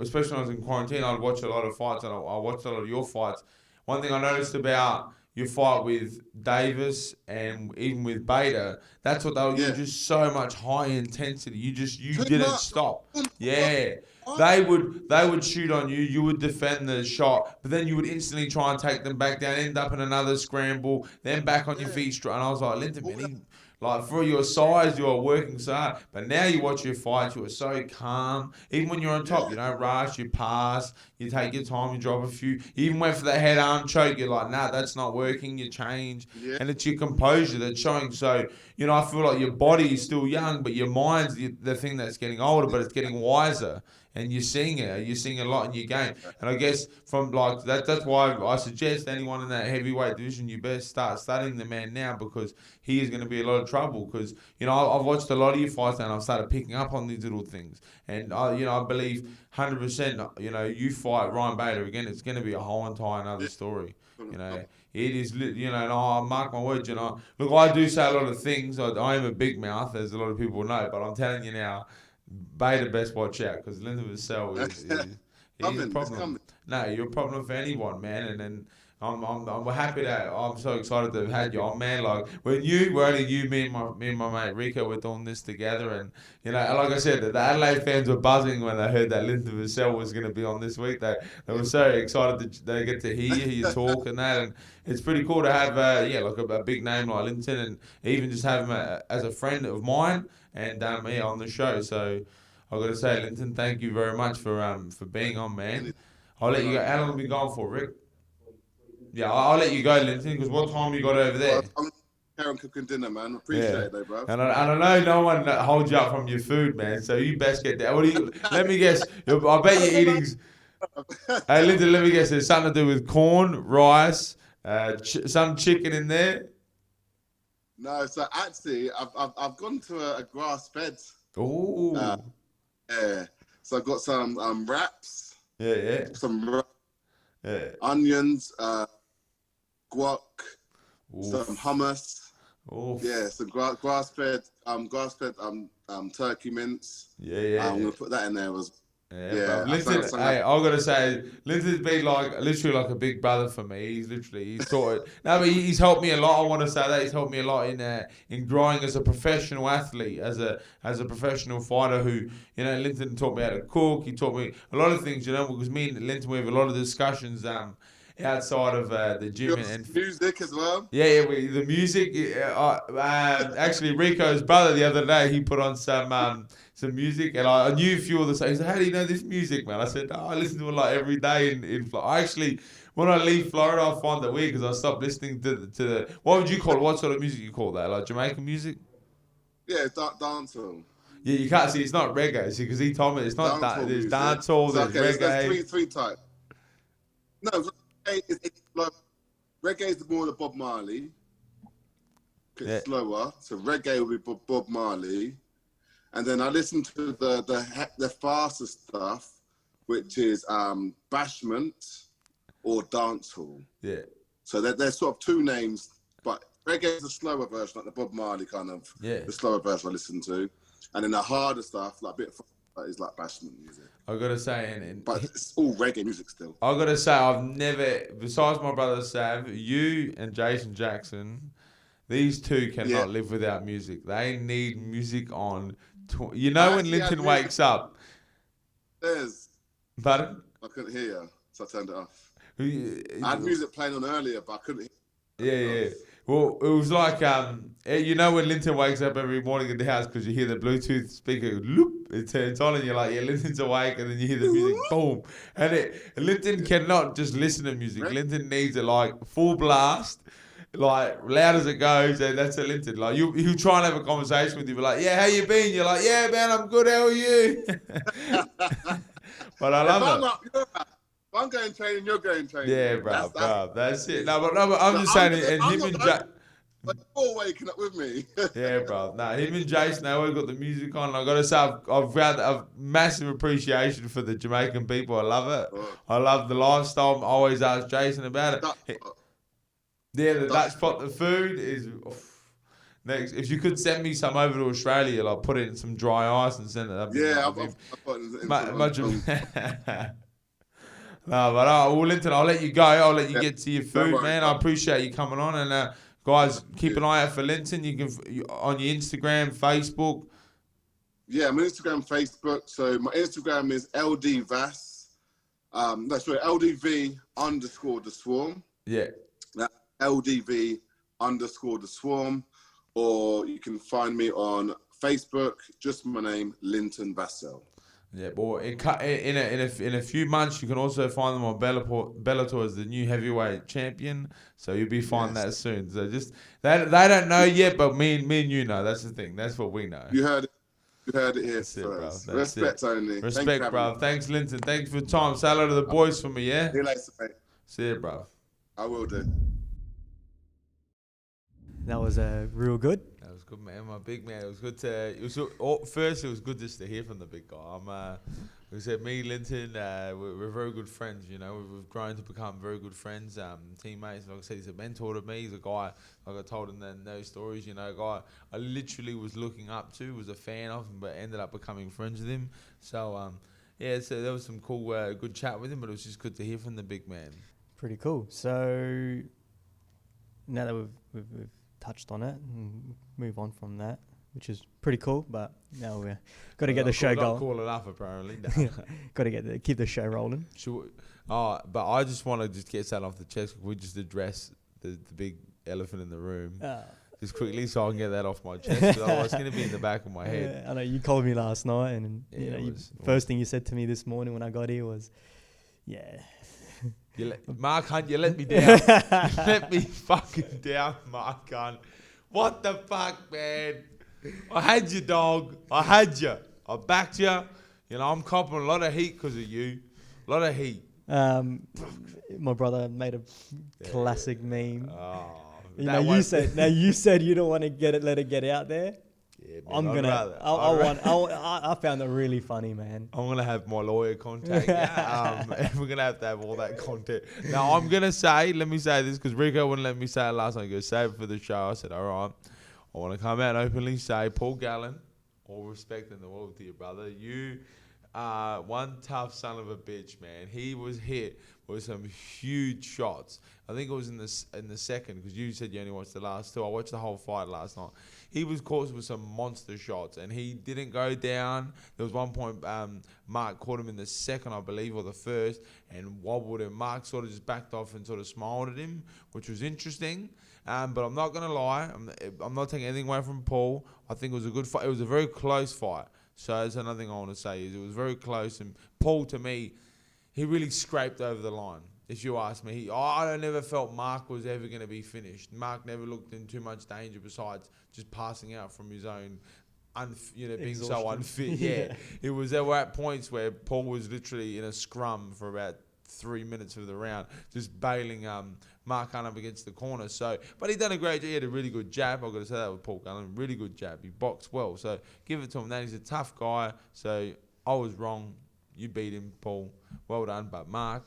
especially when I was in quarantine, I'd watch a lot of fights, and I watched a lot of your fights. One thing I noticed about your fight with Davis and even with Beta, that's what they were. You're just so much high intensity. You didn't stop. Yeah. They would shoot on you. You would defend the shot, but then you would instantly try and take them back down, end up in another scramble, then back on your feet. And I was like, Linton, man, like for your size, you are working so hard. But now you watch your fights, you are so calm. Even when you're on top, you don't rush, you pass, you take your time, you drop a few. You even went for the head arm choke. You're like, nah, that's not working. You change, and it's your composure that's showing. So you know, I feel like your body is still young, but your mind's the thing that's getting older, but it's getting wiser. And you're seeing it. You're seeing a lot in your game. And I guess from like that's why I suggest anyone in that heavyweight division, you best start studying the man now, because he is going to be a lot of trouble. Because you know, I've watched a lot of your fights and I've started picking up on these little things. And I believe 100%. You know, you fight Ryan Bader again, it's going to be a whole entire another story. You know, it is. You know, and I mark my words. You know, look, I do say a lot of things. I am a big mouth, as a lot of people know. But I'm telling you now, Beta best watch out, because Linton Vassell is a problem. No, you're a problem for anyone, man. And I'm happy that I'm so excited to have had you on, man. Like when me and my mate Rico were doing this together, and you know, like I said, the Adelaide fans were buzzing when they heard that Linton Vassell was going to be on this week. They were so excited they get to hear you talk and that, and it's pretty cool to have like a big name like Linton, and even just have him as a friend of mine. And on the show. So I've got to say, Linton, thank you very much for being on, man. I'll let you go. How long have we gone for, Rick? Yeah, I'll let you go, Linton, because what time you got over there? I'm Karen cooking dinner, man. Appreciate it, though, bro. And I know no one holds you up from your food, man. So you best get that. Let me guess. I bet you're eating. Hey, Linton, let me guess. There's something to do with corn, rice, some chicken in there. No, so actually, I've gone to a grass fed. Ooh. Yeah. So I've got some wraps. Yeah. Some onions, guac, some hummus. Oof. Yeah, so grass-fed turkey mince. Yeah. I'm gonna put that in there as. Yeah, bro. Linton, hey, I gotta say, Linton's been literally like a big brother for me. He's taught it. No, but he's helped me a lot. I want to say that he's helped me a lot in growing as a professional athlete, as a professional fighter. Who, Linton taught me how to cook. He taught me a lot of things, because me and Linton we have a lot of discussions outside of the gym and music as well. Yeah, the music. Actually, Rico's brother the other day he put on some music, and I knew a few of the songs. He said, "How do you know this music, man?" I said, I listen to it like every day in Florida. I actually, when I leave Florida, I find that weird because I stopped listening to the. What would you call it? What sort of music you call that? Like Jamaican music? Yeah, dancehall. Yeah, you can't see it's not reggae. See, because he told me it's not that. There's dancehall, there's reggae. There's three types. No, reggae is more the Bob Marley. It's slower, so reggae will be Bob Marley. And then I listen to the faster stuff, which is bashment or dancehall. Yeah. So there's sort of two names, but reggae is the slower version, like the Bob Marley kind of. Yeah. The slower version I listen to, and then the harder stuff, like a bit is like bashment music. I gotta say, but it's all reggae music still. I gotta say, I've never, besides my brother Sav, you and Jason Jackson, these two cannot live without music. They need music on. When Linton wakes up. Pardon? I couldn't hear you, so I turned it off. I had music playing on earlier, but I couldn't hear. Yeah. Well, it was like, when Linton wakes up every morning in the house because you hear the Bluetooth speaker, loop, it turns on and you're like, yeah, Linton's awake, and then you hear the music, boom. And Linton cannot just listen to music. Linton needs it like full blast, like loud as it goes, and that's a Linton. Like he'll try and have a conversation with you, but like, yeah, how you been? You're like, yeah, man, I'm good. How are you? But I love it. I'm going training, you're going training. Yeah, bro, that's it. No, but I'm just saying, and him and Jack. Like you're waking up with me. Yeah, bro. No, him and Jason, they always got the music on. I gotta say, I've found a massive appreciation for the Jamaican people. I love it. I love the lifestyle. I always ask Jason about it. Yeah, the Dutch pot, the food is. Next, if you could send me some over to Australia, like put it in some dry ice and send it up. Yeah, I've put it in much of. No, but Linton, I'll let you go. I'll let you get to your food, man. I appreciate you coming on, and guys, keep an eye out for Linton. You can on your Instagram, Facebook. Yeah, I'm on Instagram, Facebook. So my Instagram is LDVass. LDV_the Swarm. Yeah. LDV_the Swarm. Or you can find me on Facebook, just my name, Linton Vassell. Yeah, well, in a few months, you can also find them on Bellator as the new heavyweight champion. So you'll be finding that soon. So just they don't know yet, but me and you know. That's the thing. That's what we know. You heard it. You heard it here That's first. It, bro. Respect only. Respect, bro. Thanks, Linton. Thanks for your time. Say hello to the boys for me, yeah? See you later, mate. See you, bro. I will do. That was real good. That was good, man. My big man. It was good to. It was good just to hear from the big guy. Like I said, me, Linton, we're very good friends. We've grown to become very good friends, teammates. Like I said, he's a mentor to me. He's a guy, like I told him in those stories. A guy I literally was looking up to, was a fan of him, but ended up becoming friends with him. So so there was some cool, good chat with him. But it was just good to hear from the big man. Pretty cool. So now that we've touched on it and move on from that, which is pretty cool, but now we're got to get the show going. Call it up, apparently. Got to keep the show rolling. Sure. But I just want to get that off the chest. We just address the big elephant in the room just quickly, so I can get that off my chest. Otherwise, it's going to be in the back of my head. I know you called me last night, and first thing you said to me this morning when I got here was, Mark Hunt, you let me down. You let me fucking down, Mark Hunt. What the fuck, man? I had you, dog. I had you. I backed you. I'm copping a lot of heat because of you. A lot of heat. My brother made a classic meme. Oh, you said you don't want to let it get out there. Yeah, man, I found it really funny, man. I'm gonna have my lawyer contact. And we're gonna have all that content. Now I'm gonna say, let me say this because Rico wouldn't let me say it last night. He goes, save it for the show. I said, all right. I want to come out and openly say, Paul Gallen, all respect in the world to you, brother. You are one tough son of a bitch, man. He was hit with some huge shots. I think it was in the second, because you said you only watched the last two. I watched the whole fight last night. He was caught with some monster shots, and he didn't go down. There was one point Mark caught him in the second, I believe, or the first, and wobbled him. Mark sort of just backed off and sort of smiled at him, which was interesting. But I'm not going to lie. I'm not taking anything away from Paul. I think it was a good fight. It was a very close fight. So that's another thing I want to say is it was very close. And Paul, to me, he really scraped over the line. If you ask me, I never felt Mark was ever going to be finished. Mark never looked in too much danger besides just passing out from his own, being exhaustion. So unfit. Yeah, it was. There were at points where Paul was literally in a scrum for about 3 minutes of the round, just bailing Mark Hunt up against the corner. So, but he done a great job. He had a really good jab. I've got to say that with Paul Gallen, really good jab. He boxed well. So give it to him. He's a tough guy. So I was wrong. You beat him, Paul. Well done. But Mark,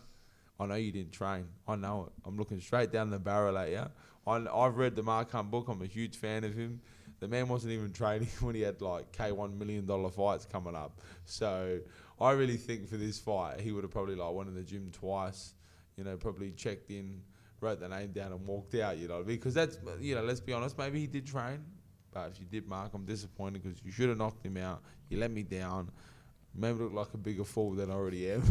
I know you didn't train. I know it. I'm looking straight down the barrel at you. I've read the Mark Hunt book. I'm a huge fan of him. The man wasn't even training when he had like K1 $1 million fights coming up. So I really think for this fight, he would have probably like went in the gym twice, probably checked in, wrote the name down and walked out, because that's, let's be honest, maybe he did train. But if you did, Mark, I'm disappointed because you should have knocked him out. You let me down. Maybe look like a bigger fool than I already am.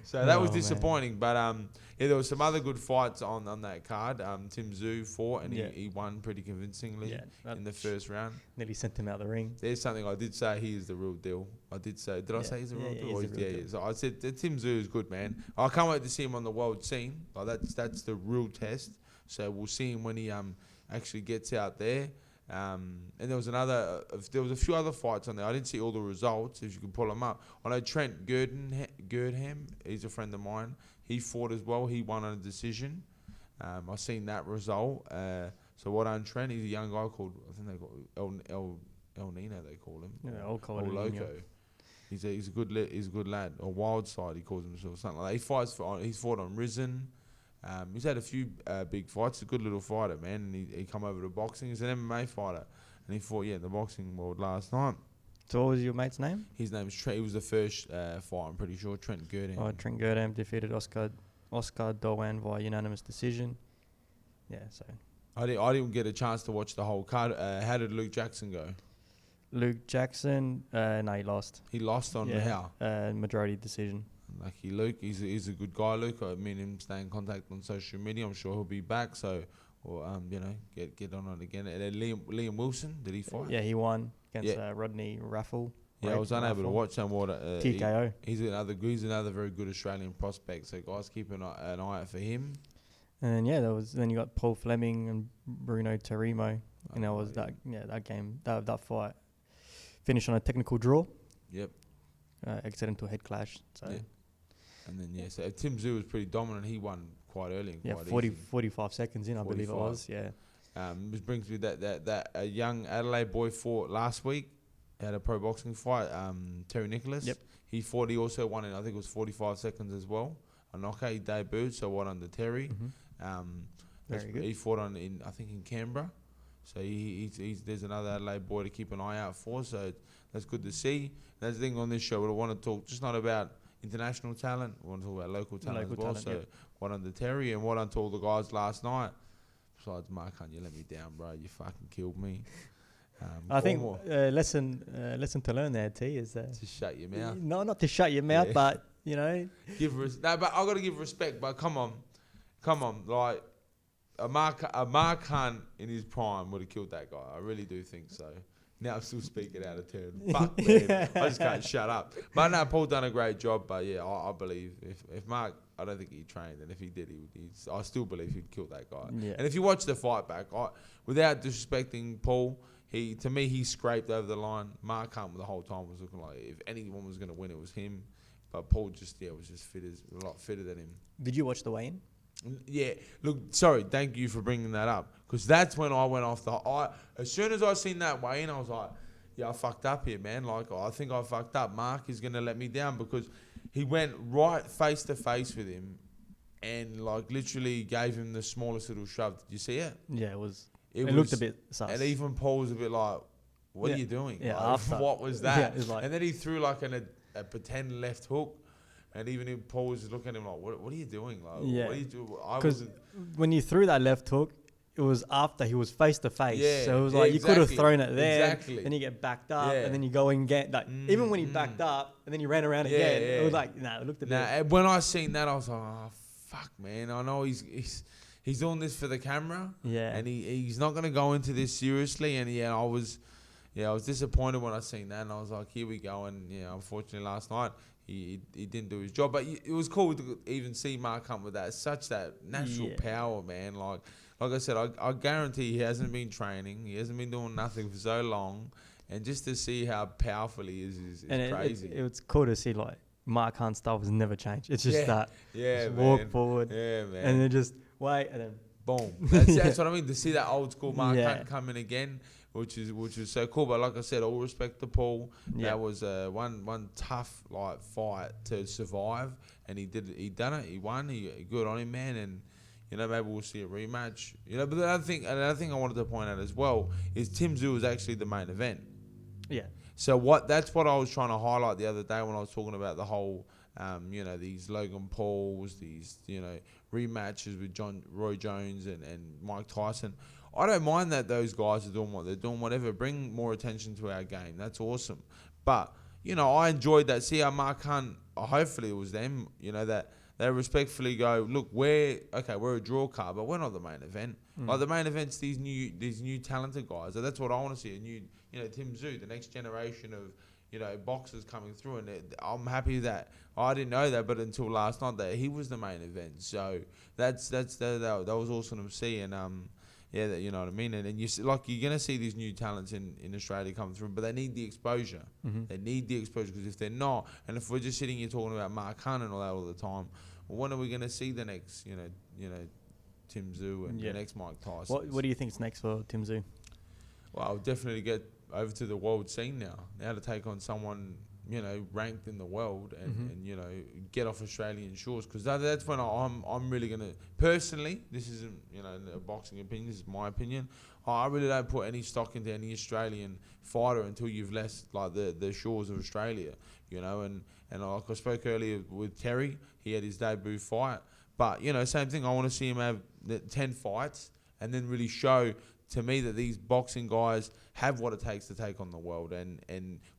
So that was disappointing. Man. But there was some other good fights on that card. Tim Tszyu fought and he won pretty convincingly in the first round. Nearly sent him out the ring. There's something I did say, he is the real deal. I did say, I say he's the real deal? He's the real deal. So I said Tim Tszyu is good, man. I can't wait to see him on the world scene. Like that's the real test. So we'll see him when he actually gets out there. And there was a few other fights on there. I didn't see all the results, if you can pull them up. I know Trent Girdham, he's a friend of mine. He fought as well. He won on a decision. I've seen that result. So what on Trent? He's a young guy called, I think they call El Nino, they call him. Yeah, I'll call him Loco. He's a good lad. Or Wild Side, he calls himself, something like that. He's fought on Risen. He's had a few big fights. He's a good little fighter, man. And he come over to boxing. He's an MMA fighter. And he fought, in the boxing world last night. So what was your mate's name? His name is Trent. He was the first fight, I'm pretty sure. Trent Girdham. Oh, Trent Girdham defeated Oscar Dowan via unanimous decision. Yeah, so. I didn't get a chance to watch the whole card. How did Luke Jackson go? Luke Jackson, no, he lost. He lost on how? Majority decision. Lucky Luke, he's a good guy, Luke. I mean, him stay in contact on social media. I'm sure he'll be back. So, get on it again. And then Liam Wilson, did he fight? Yeah, he won against Rodney Raffle. Yeah, I was unable to watch him. TKO. He's another very good Australian prospect. So guys, keep an eye out for him. And then you got Paul Fleming and Bruno Tarimo, and that was that game, that fight finished on a technical draw. Yep. Accidental head clash. So. Yeah. And then so Tim Tszyu was pretty dominant. He won quite early. And quite 45 seconds in, 45. I believe it was. Yeah. Which brings me that a young Adelaide boy fought last week at a pro boxing fight. Terry Nicholas. Yep. He fought. He also won in, I think it was 45 seconds as well. A knockout. He debuted, so won under Terry. Mm-hmm. Very good. He fought in Canberra. So there's another Adelaide boy to keep an eye out for. So that's good to see. That's the thing on this show. We want to talk just not about international talent. We want to talk about local talent as well. What on the Terry and what on to all the guys last night. Besides Mark Hunt, you let me down, bro. You fucking killed me. I think lesson to learn there, T, is to shut your mouth. No, not to shut your mouth, but but I got to give respect. But come on, like a Mark Hunt in his prime would have killed that guy. I really do think so. Now I'm still speaking out of turn. Fuck, man. I just can't shut up. But no, Paul done a great job. But I believe if Mark, I don't think he trained, and if he did, I still believe he'd kill that guy. Yeah. And if you watch the fight back, without disrespecting Paul, he scraped over the line. Mark Hunt the whole time was looking like if anyone was going to win, it was him. But Paul was just a lot fitter than him. Did you watch the weigh-in? Yeah, look, sorry, thank you for bringing that up, because that's when I went off as soon as I seen that weigh-in, I was like, I fucked up here, man. Like, I think I fucked up. Mark is going to let me down, because he went right face to face with him and like literally gave him the smallest little shove. Did you see it? Yeah, it was. It looked a bit sus. And even Paul was a bit like, what are you doing? Yeah, like, after. what was that? Yeah, like, and then he threw like a pretend left hook. And even Paul was just looking at him like, what are you doing? Like, what are you doing? Because when you threw that left hook, it was after he was face to face. Yeah, so it was like, you could have thrown it there. Exactly. Then you get backed up, and then you go and get, like, even when he backed up, and then you ran around again, it was like, it looked a bit. When I seen that, I was like, oh, fuck, man. I know he's doing this for the camera. Yeah. And he's not going to go into this seriously. And, I was disappointed when I seen that. And I was like, here we go. And, unfortunately, last night, he didn't do his job. But it was cool to even see Mark Hunt with that. Such that natural power, man. Like I said, I guarantee he hasn't been training. He hasn't been doing nothing for so long. And just to see how powerful he is crazy. It was cool to see, like, Mark Hunt's style has never changed. It's just that. Yeah, just man. walk forward. Yeah, man. And then just wait, and then boom. That's what I mean. To see that old school Mark Hunt come in again, which is so cool. But like I said, all respect to Paul. That was one tough fight to survive, and he done it. He won. He good on him, man. And maybe we'll see a rematch. But another thing I wanted to point out as well is Tim Tszyu was actually the main event. Yeah. So that's what I was trying to highlight the other day when I was talking about the whole, these Logan Pauls, these rematches with Roy Jones and Mike Tyson. I don't mind that those guys are doing what they're doing, whatever. Bring more attention to our game. That's awesome. But, I enjoyed that. See how Mark Hunt, hopefully it was them, that they respectfully go, look, we're a draw card, but we're not the main event. Like the main event's these new talented guys. So that's what I want to see. A new, Tim Tszyu, the next generation of, boxers coming through. And I'm happy that I didn't know that, but until last night that he was the main event. So that was awesome to see. And you know what I mean. And you see, like, you're gonna see these new talents in Australia come through, but they need the exposure. They need the exposure, because if they're not, and if we're just sitting here talking about Mark Hunt and all that all the time, well, when are we gonna see the next, Tim Tszyu and the next Mike Tyson? What do you think's next for Tim Tszyu? Well, I'll definitely get over to the world scene now to take on someone ranked in the world and get off Australian shores, because that's when I'm really gonna personally. This isn't a boxing opinion. This is my opinion. I really don't put any stock into any Australian fighter until you've left the shores of Australia. And like I spoke earlier with Terry, he had his debut fight. But same thing. I want to see him have 10 fights and then really show to me that these boxing guys have what it takes to take on the world, and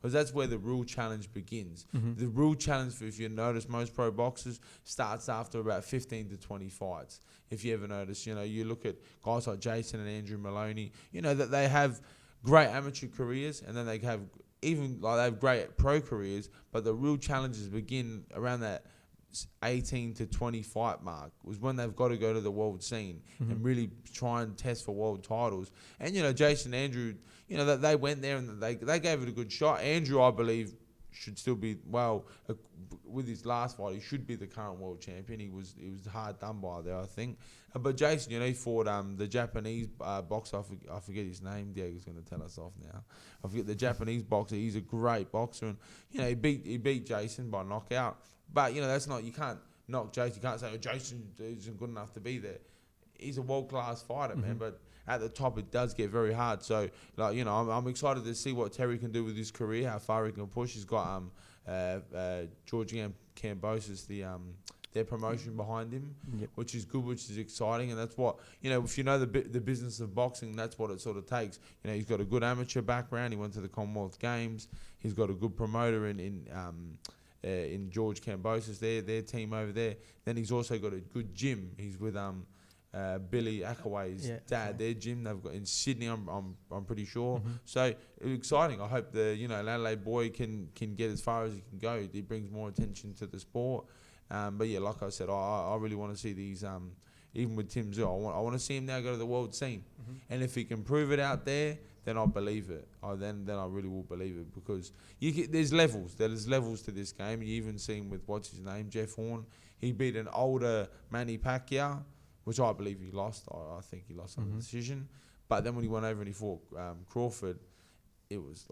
because that's where the real challenge begins. The real challenge, if you notice, most pro boxers starts after about 15 to 20 fights. If you ever notice, you look at guys like Jason and Andrew Maloney, that they have great amateur careers, and then they have they have great pro careers, but the real challenges begin around that 18 to 20 fight mark, was when they've got to go to the world scene and really try and test for world titles. And Jason and Andrew, that they went there and they gave it a good shot. Andrew, I believe, should still be, with his last fight, he should be the current world champion. He was hard done by there, I think. But Jason, he fought the Japanese boxer. I forget his name. Diego's going to tell us off now. I forget the Japanese boxer. He's a great boxer, and he beat Jason by knockout. But that's not, you can't knock Jason. You can't say, Jason isn't good enough to be there. He's a world-class fighter, man. But at the top, it does get very hard. So, I'm excited to see what Terry can do with his career, how far he can push. He's got George Kambosos, their promotion behind him, which is good, which is exciting. And that's what, if you know the business of boxing, that's what it sort of takes. He's got a good amateur background. He went to the Commonwealth Games. He's got a good promoter in George Kambosos, their team over there. Then he's also got a good gym. He's with Billy Akaway's dad. Their gym they've got in Sydney. I'm pretty sure. So it's exciting. I hope the Adelaide boy can get as far as he can go. He brings more attention to the sport. But yeah, like I said, I really want to see these. Even with Tim Tszyu, I want to see him now go to the world scene. And if he can prove it out there, then I'll believe it. Then I really will believe it, because there's levels. There's levels to this game. You even seen with, what's his name, Jeff Horn. He beat an older Manny Pacquiao, which I believe he lost. I think he lost on the decision. But then when he went over and he fought Crawford, it was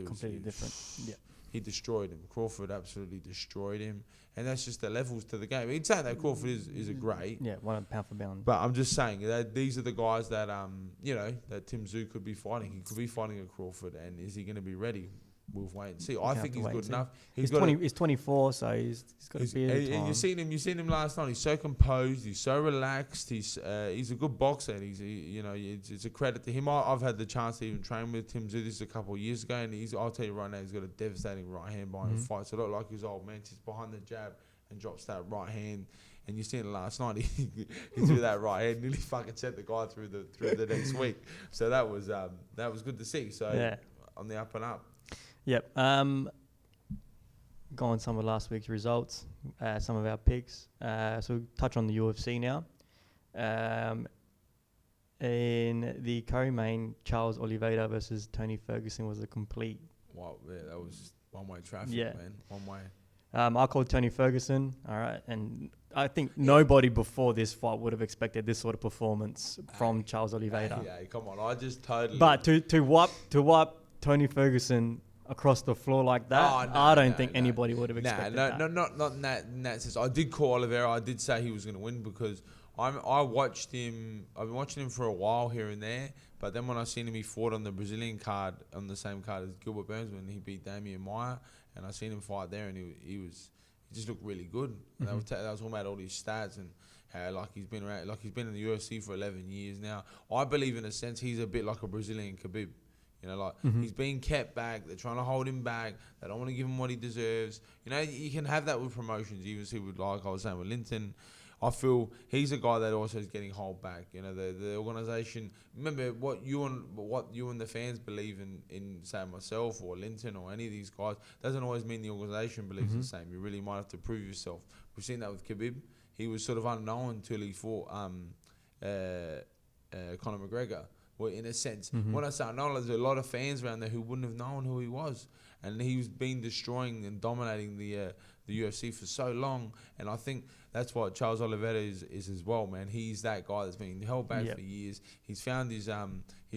completely different. Yeah. He destroyed him. Crawford absolutely destroyed him. And that's just the levels to the game. He'd say that Crawford is a great. Yeah, one pound for pound. But I'm just saying that these are the guys that, that Tim Tszyu could be fighting. He could be fighting a Crawford. And is he going to be ready? We'll wait and see. I think he's good enough. He's 24, so he's got a beard of time. You seen him last night. He's so composed. He's so relaxed. He's a good boxer. And it's a credit to him. I've had the chance to even train with Tim Tszyu. This a couple of years ago, and I'll tell you right now, he's got a devastating right hand behind the fight. So not like his old man, he's behind the jab and drops that right hand. And you seen it last night. He threw that right hand, nearly fucking sent the guy through the next week. So that was good to see. So on the up and up. Yep. Go on some of last week's results, some of our picks. So we'll touch on the UFC now. In the co-main, Charles Oliveira versus Tony Ferguson was a complete... Wow, yeah, that was one-way traffic, man. One way. I called Tony Ferguson, all right, and I think nobody before this fight would have expected this sort of performance from Charles Oliveira. Yeah, come on, I just totally... But to wipe Tony Ferguson across the floor like that, I don't think anybody would have expected that. Not in that sense. I did call Oliveira. I did say he was going to win because I watched him. I've been watching him for a while here and there. But then when I seen him, he fought on the Brazilian card, on the same card as Gilbert Burns when he beat Damian Maia, and I seen him fight there, and he just looked really good. And they was talking about all these stats and how he's been in the UFC for 11 years now. I believe in a sense he's a bit like a Brazilian Khabib. He's being kept back. They're trying to hold him back. They don't want to give him what he deserves. You can have that with promotions. Even see with, like I was saying with Linton, I feel he's a guy that also is getting held back. The organisation. Remember what you and the fans believe in, say myself or Linton or any of these guys, doesn't always mean the organisation believes the same. You really might have to prove yourself. We've seen that with Khabib. He was sort of unknown until he fought Conor McGregor. Well, in a sense, when I say unknown, there's a lot of fans around there who wouldn't have known who he was, and he's been destroying and dominating the UFC for so long. And I think that's what Charles Oliveira is as well, man. He's that guy that's been held back for years. He's found his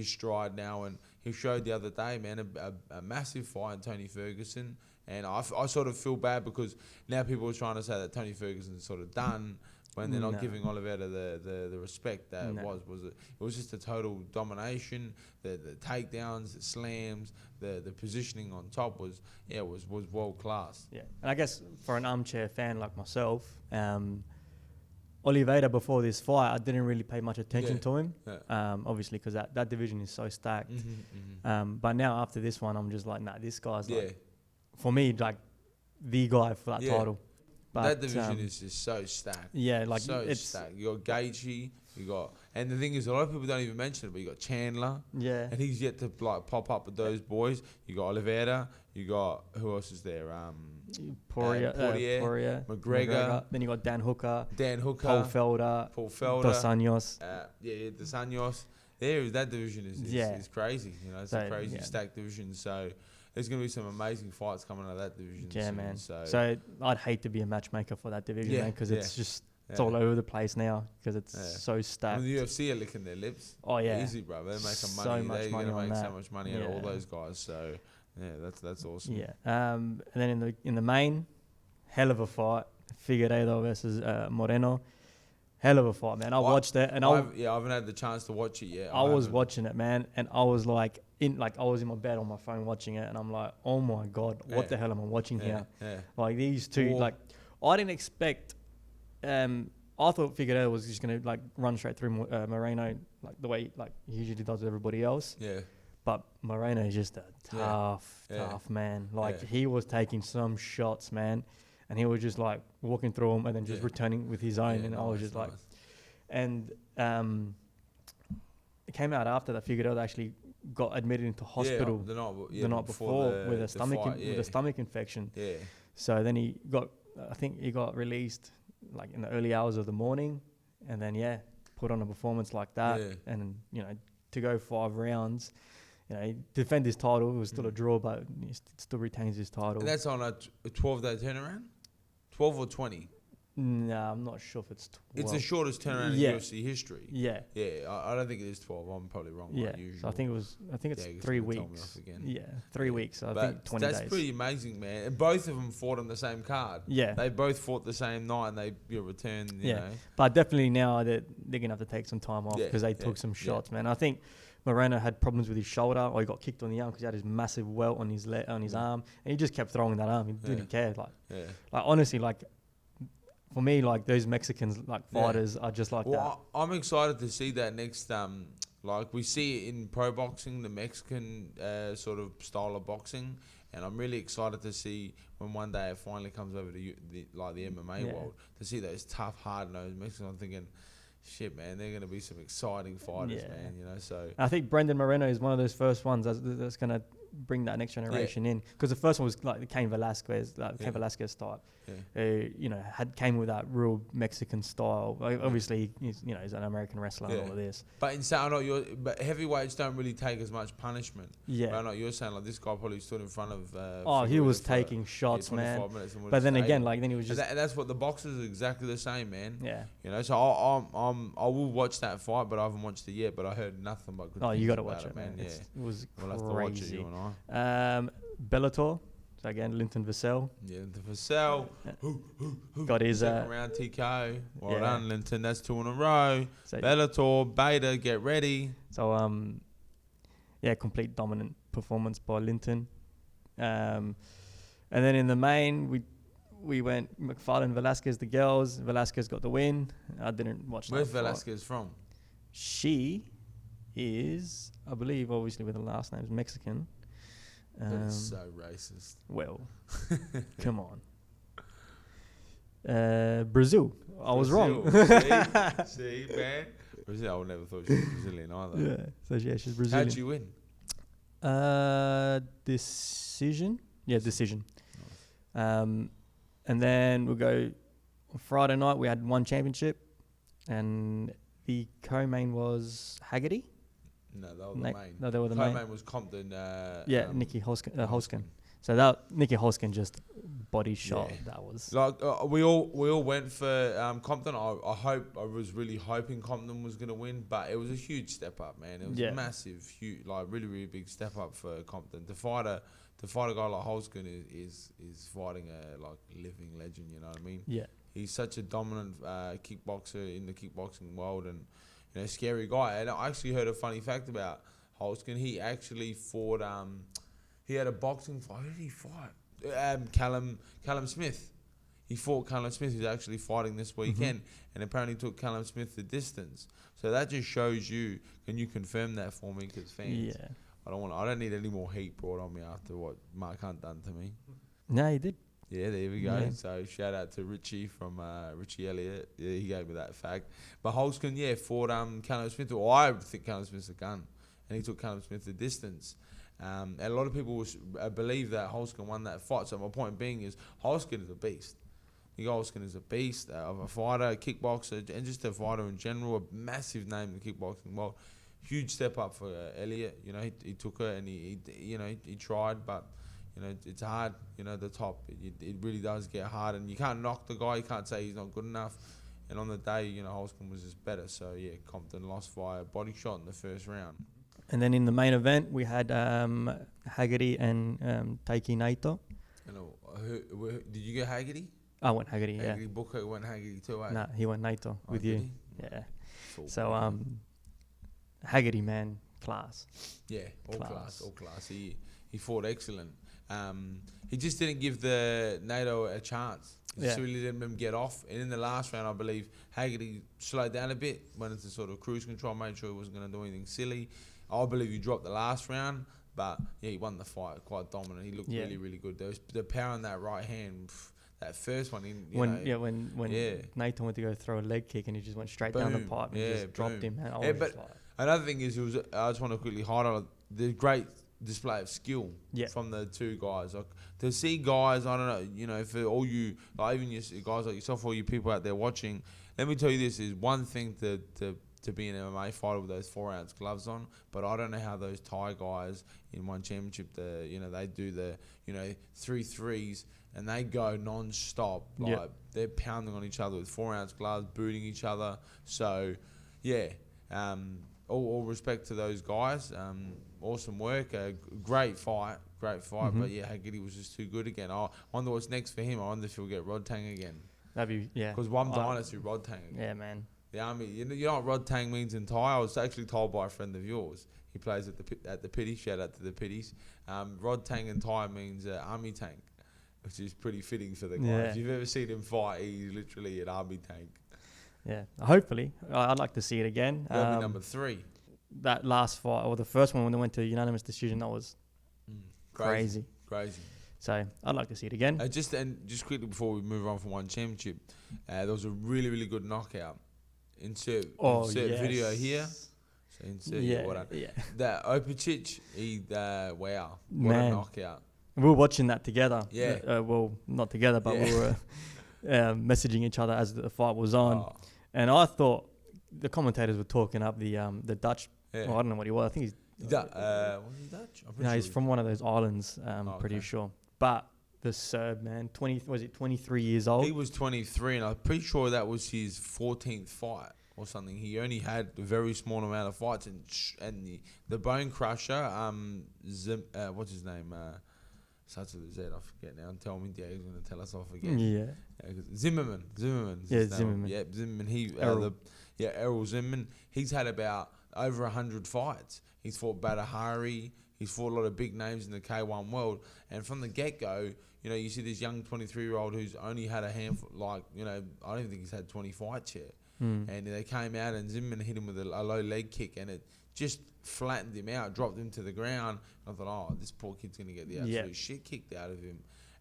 stride now, and he showed the other day, man, a massive fight in Tony Ferguson. And I sort of feel bad because now people are trying to say that Tony Ferguson's sort of done, when they're not giving Oliveira the respect that it was just a total domination. The takedowns, the slams, the positioning on top was world class. Yeah, and I guess for an armchair fan like myself, Oliveira before this fight, I didn't really pay much attention to him. Yeah. Obviously, because that division is so stacked. But now after this one, I'm just like, nah, this guy's for me the guy for that title. But that division is just so stacked. Yeah, it's stacked. You got Gaethje, and the thing is, a lot of people don't even mention it, but you got Chandler. Yeah. And he's yet to pop up with those boys. You got Oliveira. You got, who else is there? Poirier, McGregor. Then you got Dan Hooker. Paul Felder. Dos Anjos. Dos Anjos. That division is crazy. It's a crazy stacked division. So there's going to be some amazing fights coming out of that division. Yeah, soon, man. So I'd hate to be a matchmaker for that division, man, because it's just it's all over the place now because it's so stacked. The UFC are licking their lips. Oh yeah, easy, bro. They're making money. They're going to make so much money out of all those guys. So yeah, that's awesome. Yeah. And then in the main, hell of a fight, Figueiredo versus Moreno. Hell of a fight, man. I watched it, and I haven't had the chance to watch it yet. I was watching it, man, and I was I was in my bed on my phone watching it, and I'm like, oh my god, what the hell am I watching here? Yeah. Like these two, I didn't expect. I thought Figueiredo was just gonna run straight through Moreno the way he usually does with everybody else. Yeah. But Moreno is just a tough man. He was taking some shots, man. And he was just walking through them and then just returning with his own. And I was just and it came out after that Figueiredo actually got admitted into hospital the night before with a stomach infection. Yeah. So then he got released in the early hours of the morning, and then put on a performance like that, and to go 5 rounds. Defend his title. It was still a draw, but he still retains his title. And that's on a 12-day turnaround? 12 or 20? No, I'm not sure if it's 12. It's the shortest turnaround in UFC history. Yeah. Yeah, I don't think it is 12. I'm probably wrong. Yeah. Like usual. So I think it's 3 weeks. Yeah, 3 weeks. So I think 20 days. That's pretty amazing, man. And both of them fought on the same card. Yeah. They both fought the same night and they returned, you know. But definitely now they're going to have to take some time off because they took some shots, man. I think Moreno had problems with his shoulder, or he got kicked on the arm because he had his massive welt on his arm, and he just kept throwing that arm. He didn't care. Like honestly, like for me, like those Mexicans, like fighters, are just like that. I'm excited to see that next. Like we see it in pro boxing, the Mexican sort of style of boxing, and I'm really excited to see when one day it finally comes over to the MMA world, to see those tough, hard-nosed Mexicans. I'm thinking, shit, man, they're going to be some exciting fighters, man. You know, so I think Brendan Moreno is one of those first ones that's going to bring that next generation in, because the first one was like the Cain Velasquez type, you know, came with that real Mexican style. Like, obviously, he's an American wrestler and all of this. But but heavyweights don't really take as much punishment. Yeah, but I know you're saying, like, this guy probably stood in front of. He was taking shots, man. But then again, then he was just. And that's what the boxers are exactly the same, man. Yeah. You know, so I will watch that fight, but I haven't watched it yet. But I heard nothing but good things. You got to watch it, man. Yeah, it was we'll crazy. have to watch it, you and I. Bellator. So again, Linton Vassell. Yeah, Linton Vassell. Got his second round TKO. Well done, Linton. That's 2 in a row. So Bellator, Beta, get ready. So complete dominant performance by Linton. And then in the main, we went McFarlane, Velasquez, the girls. Velasquez got the win. I didn't watch. Where's Velasquez from? She is, I believe, obviously with the last name is Mexican. That's so racist. Well, come on. Brazil. I was wrong. See, man. Brazil. I would never thought she was Brazilian either. Yeah. So she's Brazilian. How'd you win? Decision. Yeah, decision. Nice. And then we'll go on Friday night. We had one championship, and the co-main was Haggerty. No, they were the main. No, they were the main. Co-main was Compton. Nikki Holskin. So that Nikki Holskin just body shot. Yeah. That was like we all went for Compton. I was really hoping Compton was gonna win, but it was a huge step up, man. It was a massive, huge, like really, really big step up for Compton. To fight a guy like Holskin is fighting a like living legend. You know what I mean? Yeah. He's such a dominant kickboxer in the kickboxing world, and scary guy. And I actually heard a funny fact about Holskin. He actually fought. He had a boxing fight. Who did he fight? Callum Smith. He fought Callum Smith. He's actually fighting this weekend, and apparently took Callum Smith the distance. So that just shows you. Can you confirm that for me, because fans? Yeah. I don't need any more heat brought on me after what Mark Hunt done to me. No, he did. Yeah, there we go. Yeah. So shout out to Richie from Richie Elliott. Yeah, he gave me that fact. But Holskin, fought Callum Smith. Well, I think Callum Smith's a gun, and he took Callum Smith the distance. And a lot of people believe that Holskin won that fight. So my point being is Holskin is a beast. I think Holskin is a beast of a fighter, a kickboxer, and just a fighter in general. A massive name in the kickboxing world. Huge step up for Elliott. He took her and he tried, but. It's hard, the top. It really does get hard, and you can't knock the guy. You can't say he's not good enough. And on the day, Holskin was just better. So, Compton lost via body shot in the first round. And then in the main event, we had Haggerty and Taiki Naito. Did you get Haggerty? I went Haggerty, Haggerty Booker went Haggerty too, eh? Nah, he went Naito with you. Yeah. So, Haggerty, man, class. Yeah, all class. He fought excellent. He just didn't give the NATO a chance. He just really didn't let him get off. And in the last round, I believe Haggerty slowed down a bit, went into sort of cruise control, made sure he wasn't going to do anything silly. I believe he dropped the last round, but he won the fight quite dominant. He looked really, really good. There was the power in that right hand. That first one, when Naito went to go throw a leg kick and he just went straight down the pipe and just dropped him. Man, but another thing is, I just want to quickly highlight the great display of skill from the two guys. Like, to see guys, I don't know, for all you, like even guys like yourself, all you people out there watching, let me tell you this is one thing to to be an MMA fighter with those 4-ounce gloves on. But I don't know how those Thai guys in one championship, they do the 3 threes and they go non-stop. Like they're pounding on each other with 4-ounce gloves, booting each other. So yeah, all respect to those guys. Awesome work. Great fight. But yeah, Haggerty was just too good again. I wonder what's next for him. I wonder if he'll get Rod Tang again. That'd be, Because one dynasty Rod Tang again. Yeah, man. The army. You know what Rod Tang means in Thai? I was actually told by a friend of yours. He plays at the Pitty. Shout out to the Pitties. Rod Tang in Thai means army tank, which is pretty fitting for the guy. If you've ever seen him fight, he's literally an army tank. Yeah, hopefully. I'd like to see it again. That'll be number 3. That last fight, or the first one when they went to unanimous decision, that was crazy. So I'd like to see it again. Just quickly before we move on from one championship, there was a really, really good knockout. Insert video here. So insert that Opicic, wow, what a knockout. We were watching that together. Yeah. Well, not together, but we were messaging each other as the fight was on. And I thought the commentators were talking up the Dutch. Yeah. Well, I don't know what he was. I think he's was he Dutch? No, he's from one of those islands. Pretty sure. But the Serb man, 23 years old? He was 23, and I'm pretty sure that was his 14th fight or something. He only had a very small amount of fights, and the Bone Crusher, what's his name? Starts with a Z. I forget now. And tell me, Diego's going to tell us off again. Yeah. Zimmerman. Yeah, Zimmerman. Yeah, Zimmerman. Errol. Zimmerman. He's had about over 100 fights. He's fought Badahari. He's fought a lot of big names in the K1 world. And from the get-go, you see this young 23-year-old who's only had a handful, I don't even think he's had 20 fights yet. And they came out and Zimmerman hit him with a low leg kick, and it just flattened him out, dropped him to the ground. And I thought, this poor kid's going to get the absolute shit kicked out of him.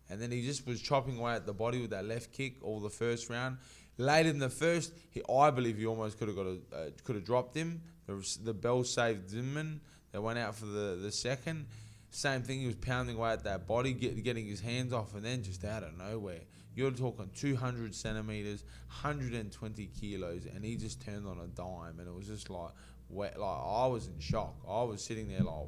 And then he just was chopping away at the body with that left kick all the first round. Late in the first, I believe he almost could have dropped him. The bell saved Zimmerman. They went out for the second. Same thing, he was pounding away at that body, getting his hands off, and then just out of nowhere, you're talking 200 centimeters, 120 kilos, and he just turned on a dime, and it was just I was in shock. I was sitting there like,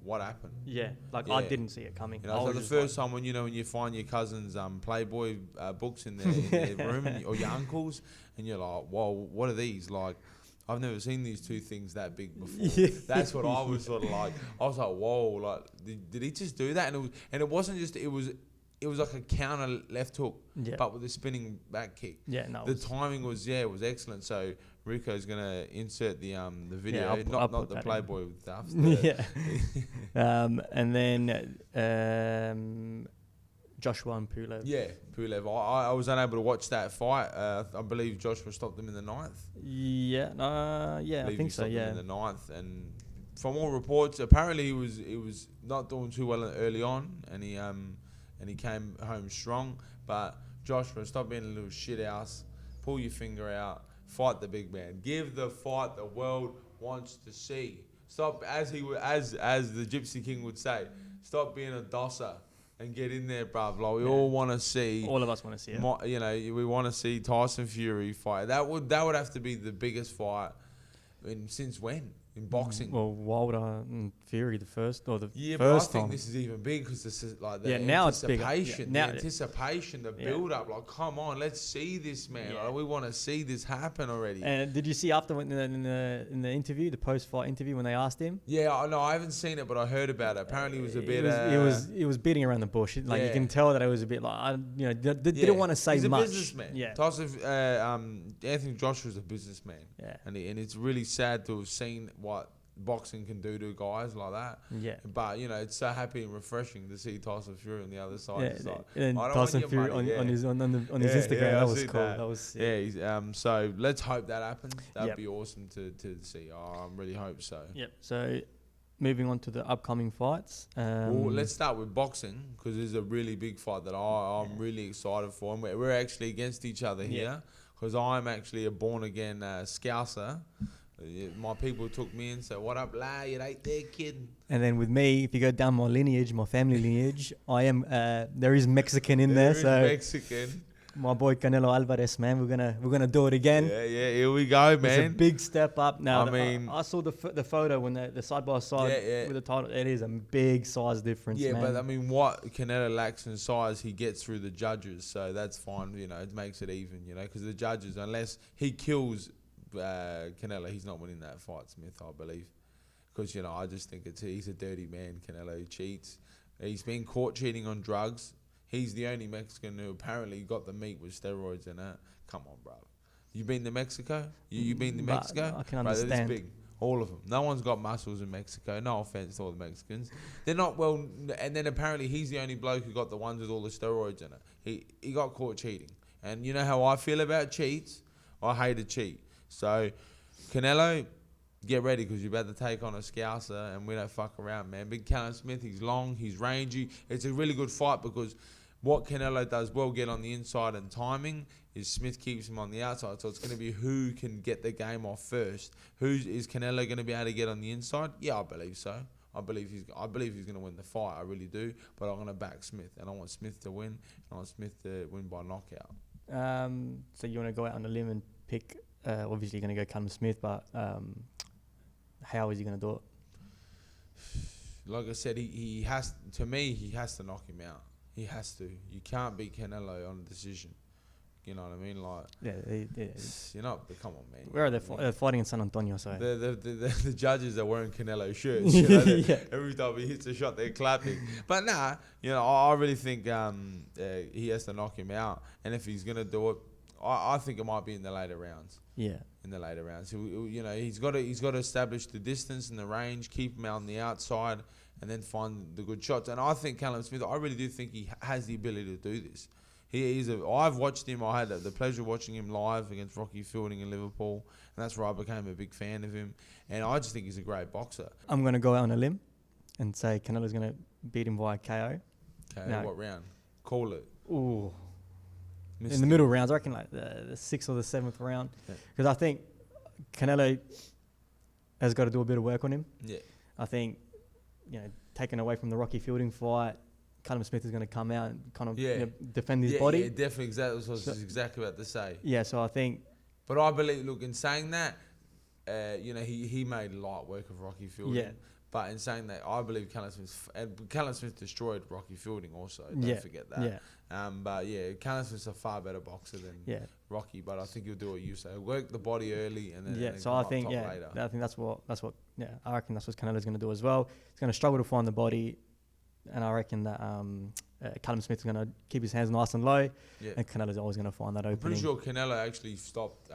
what happened? Yeah, I didn't see it coming. So the first time when you find your cousin's Playboy books in their room or your uncle's, and you're like, whoa, what are these? Like, I've never seen these two things that big before. That's what I was sort of like. I was like, whoa, like did he just do that? And it wasn't just it was like a counter left hook, but with a spinning back kick. Yeah, no. The timing was excellent. So Rico's gonna insert the video, I'll not the Playboy stuff. And then Joshua and Pulev. Yeah, Pulev. I was unable to watch that fight. I believe Joshua stopped him in the 9th. I think so. Yeah, in the 9th, and from all reports, apparently he was not doing too well early on, and he came home strong. But Joshua, stop being a little shit house. Pull your finger out. Fight the big man. Give the fight the world wants to see. Stop, as the Gypsy King would say. Stop being a dosser. And get in there, bruv. Like, we all want to see. All of us want to see it. We want to see Tyson Fury fight. That would have to be the biggest fight since when? In boxing. Well, Wilder and Fury, the first or the first but I think time. This is even big because this is like the now it's bigger. The anticipation, the build up. Like, come on, let's see this, man. Like, we want to see this happen already. And did you see after in the interview, the post fight interview, when they asked him? Yeah, no, I haven't seen it, but I heard about it. Apparently, it was a bit. It was beating around the bush. Like, you can tell that it was a bit like didn't want to say He's much. He's a businessman. Yeah. Tyson, Anthony Joshua's a businessman. Yeah. And it's really sad to have seen what boxing can do to guys like that. Yeah. But it's so happy and refreshing to see Tyson Fury on the other side. And Tyson Fury on his Instagram. That was cool. That was sick. So let's hope that happens. That'd be awesome to see. I really hope so. Yep. So moving on to the upcoming fights. Well, let's start with boxing, because there's a really big fight that I'm really excited for. And we're actually against each other here, because I'm actually a born-again Scouser. My people took me in, so what up, lad? You ain't there, kid. And then with me, if you go down my lineage, my family lineage, I am. There is Mexican in there. So Mexican. My boy Canelo Alvarez, man, we're gonna do it again. Yeah, here we go, man. It's a big step up. Now, I mean, I saw the photo when the side by side with the title. It is a big size difference. Yeah, man. but I mean, what Canelo lacks in size, he gets through the judges, so that's fine. You know, it makes it even. You know, because the judges, unless he kills Canelo, he's not winning that fight, Smith, I believe. Because I just think he's a dirty man. Canelo, he cheats. He's been caught cheating on drugs. He's the only Mexican who apparently got the meat with steroids in it. Come on, bro. You been to Mexico? You been to Mexico? I can understand. Bro, they're this big. All of them. No one's got muscles in Mexico. No offense to all the Mexicans. They're not well. And then apparently he's the only bloke who got the ones with all the steroids in it. He got caught cheating. And you know how I feel about cheats? I hate a cheat. So, Canelo, get ready because you're about to take on a Scouser and we don't fuck around, man. Big Callum Smith, he's long, he's rangy. It's a really good fight because what Canelo does well, get on the inside and timing, is Smith keeps him on the outside. So it's going to be who can get the game off first. Is Canelo going to be able to get on the inside? Yeah, I believe so. I believe he's going to win the fight. I really do. But I'm going to back Smith, and I want Smith to win. And I want Smith to win by knockout. So you want to go out on a limb and pick? Obviously, you're going to go Callum Smith, but how is he going to do it? Like I said, he has. To me, he has to knock him out. He has to. You can't beat Canelo on a decision. You know what I mean? Like, you're not. But come on, man. Where are they fighting in San Antonio? So the judges are wearing Canelo shirts. You know, every time he hits a shot, they're clapping. But nah, I really think he has to knock him out. And if he's gonna do it, I think it might be in the later rounds. Yeah. In the later rounds, he's got to establish the distance and the range, keep him out on the outside, and then find the good shots. And I think Callum Smith, I really do think he has the ability to do this. I've watched him. I had the pleasure of watching him live against Rocky Fielding in Liverpool, and that's where I became a big fan of him. And I just think he's a great boxer. I'm going to go out on a limb and say Canelo's going to beat him via KO. Okay, what round? Call it. Ooh. In the middle rounds, I reckon like the 6th or the 7th round. Because I think Canelo has got to do a bit of work on him. Yeah. I think, taken away from the Rocky Fielding fight, Callum Smith is going to come out and kind of defend his body. Yeah, definitely. Exactly what I was exactly about to say. Yeah, so I think... But I believe, look, in saying that, he made light work of Rocky Fielding. Yeah. But in saying that, I believe Callum Smith destroyed Rocky Fielding also. Don't forget that. Yeah. But Callum Smith's a far better boxer than Rocky. But I think he'll do what you say. Work the body early and then so I think later. I think that's what I reckon that's what Canelo's going to do as well. He's going to struggle to find the body, and I reckon that Callum Smith's going to keep his hands nice and low, and Canelo's always going to find that opening. I'm pretty sure Canelo actually stopped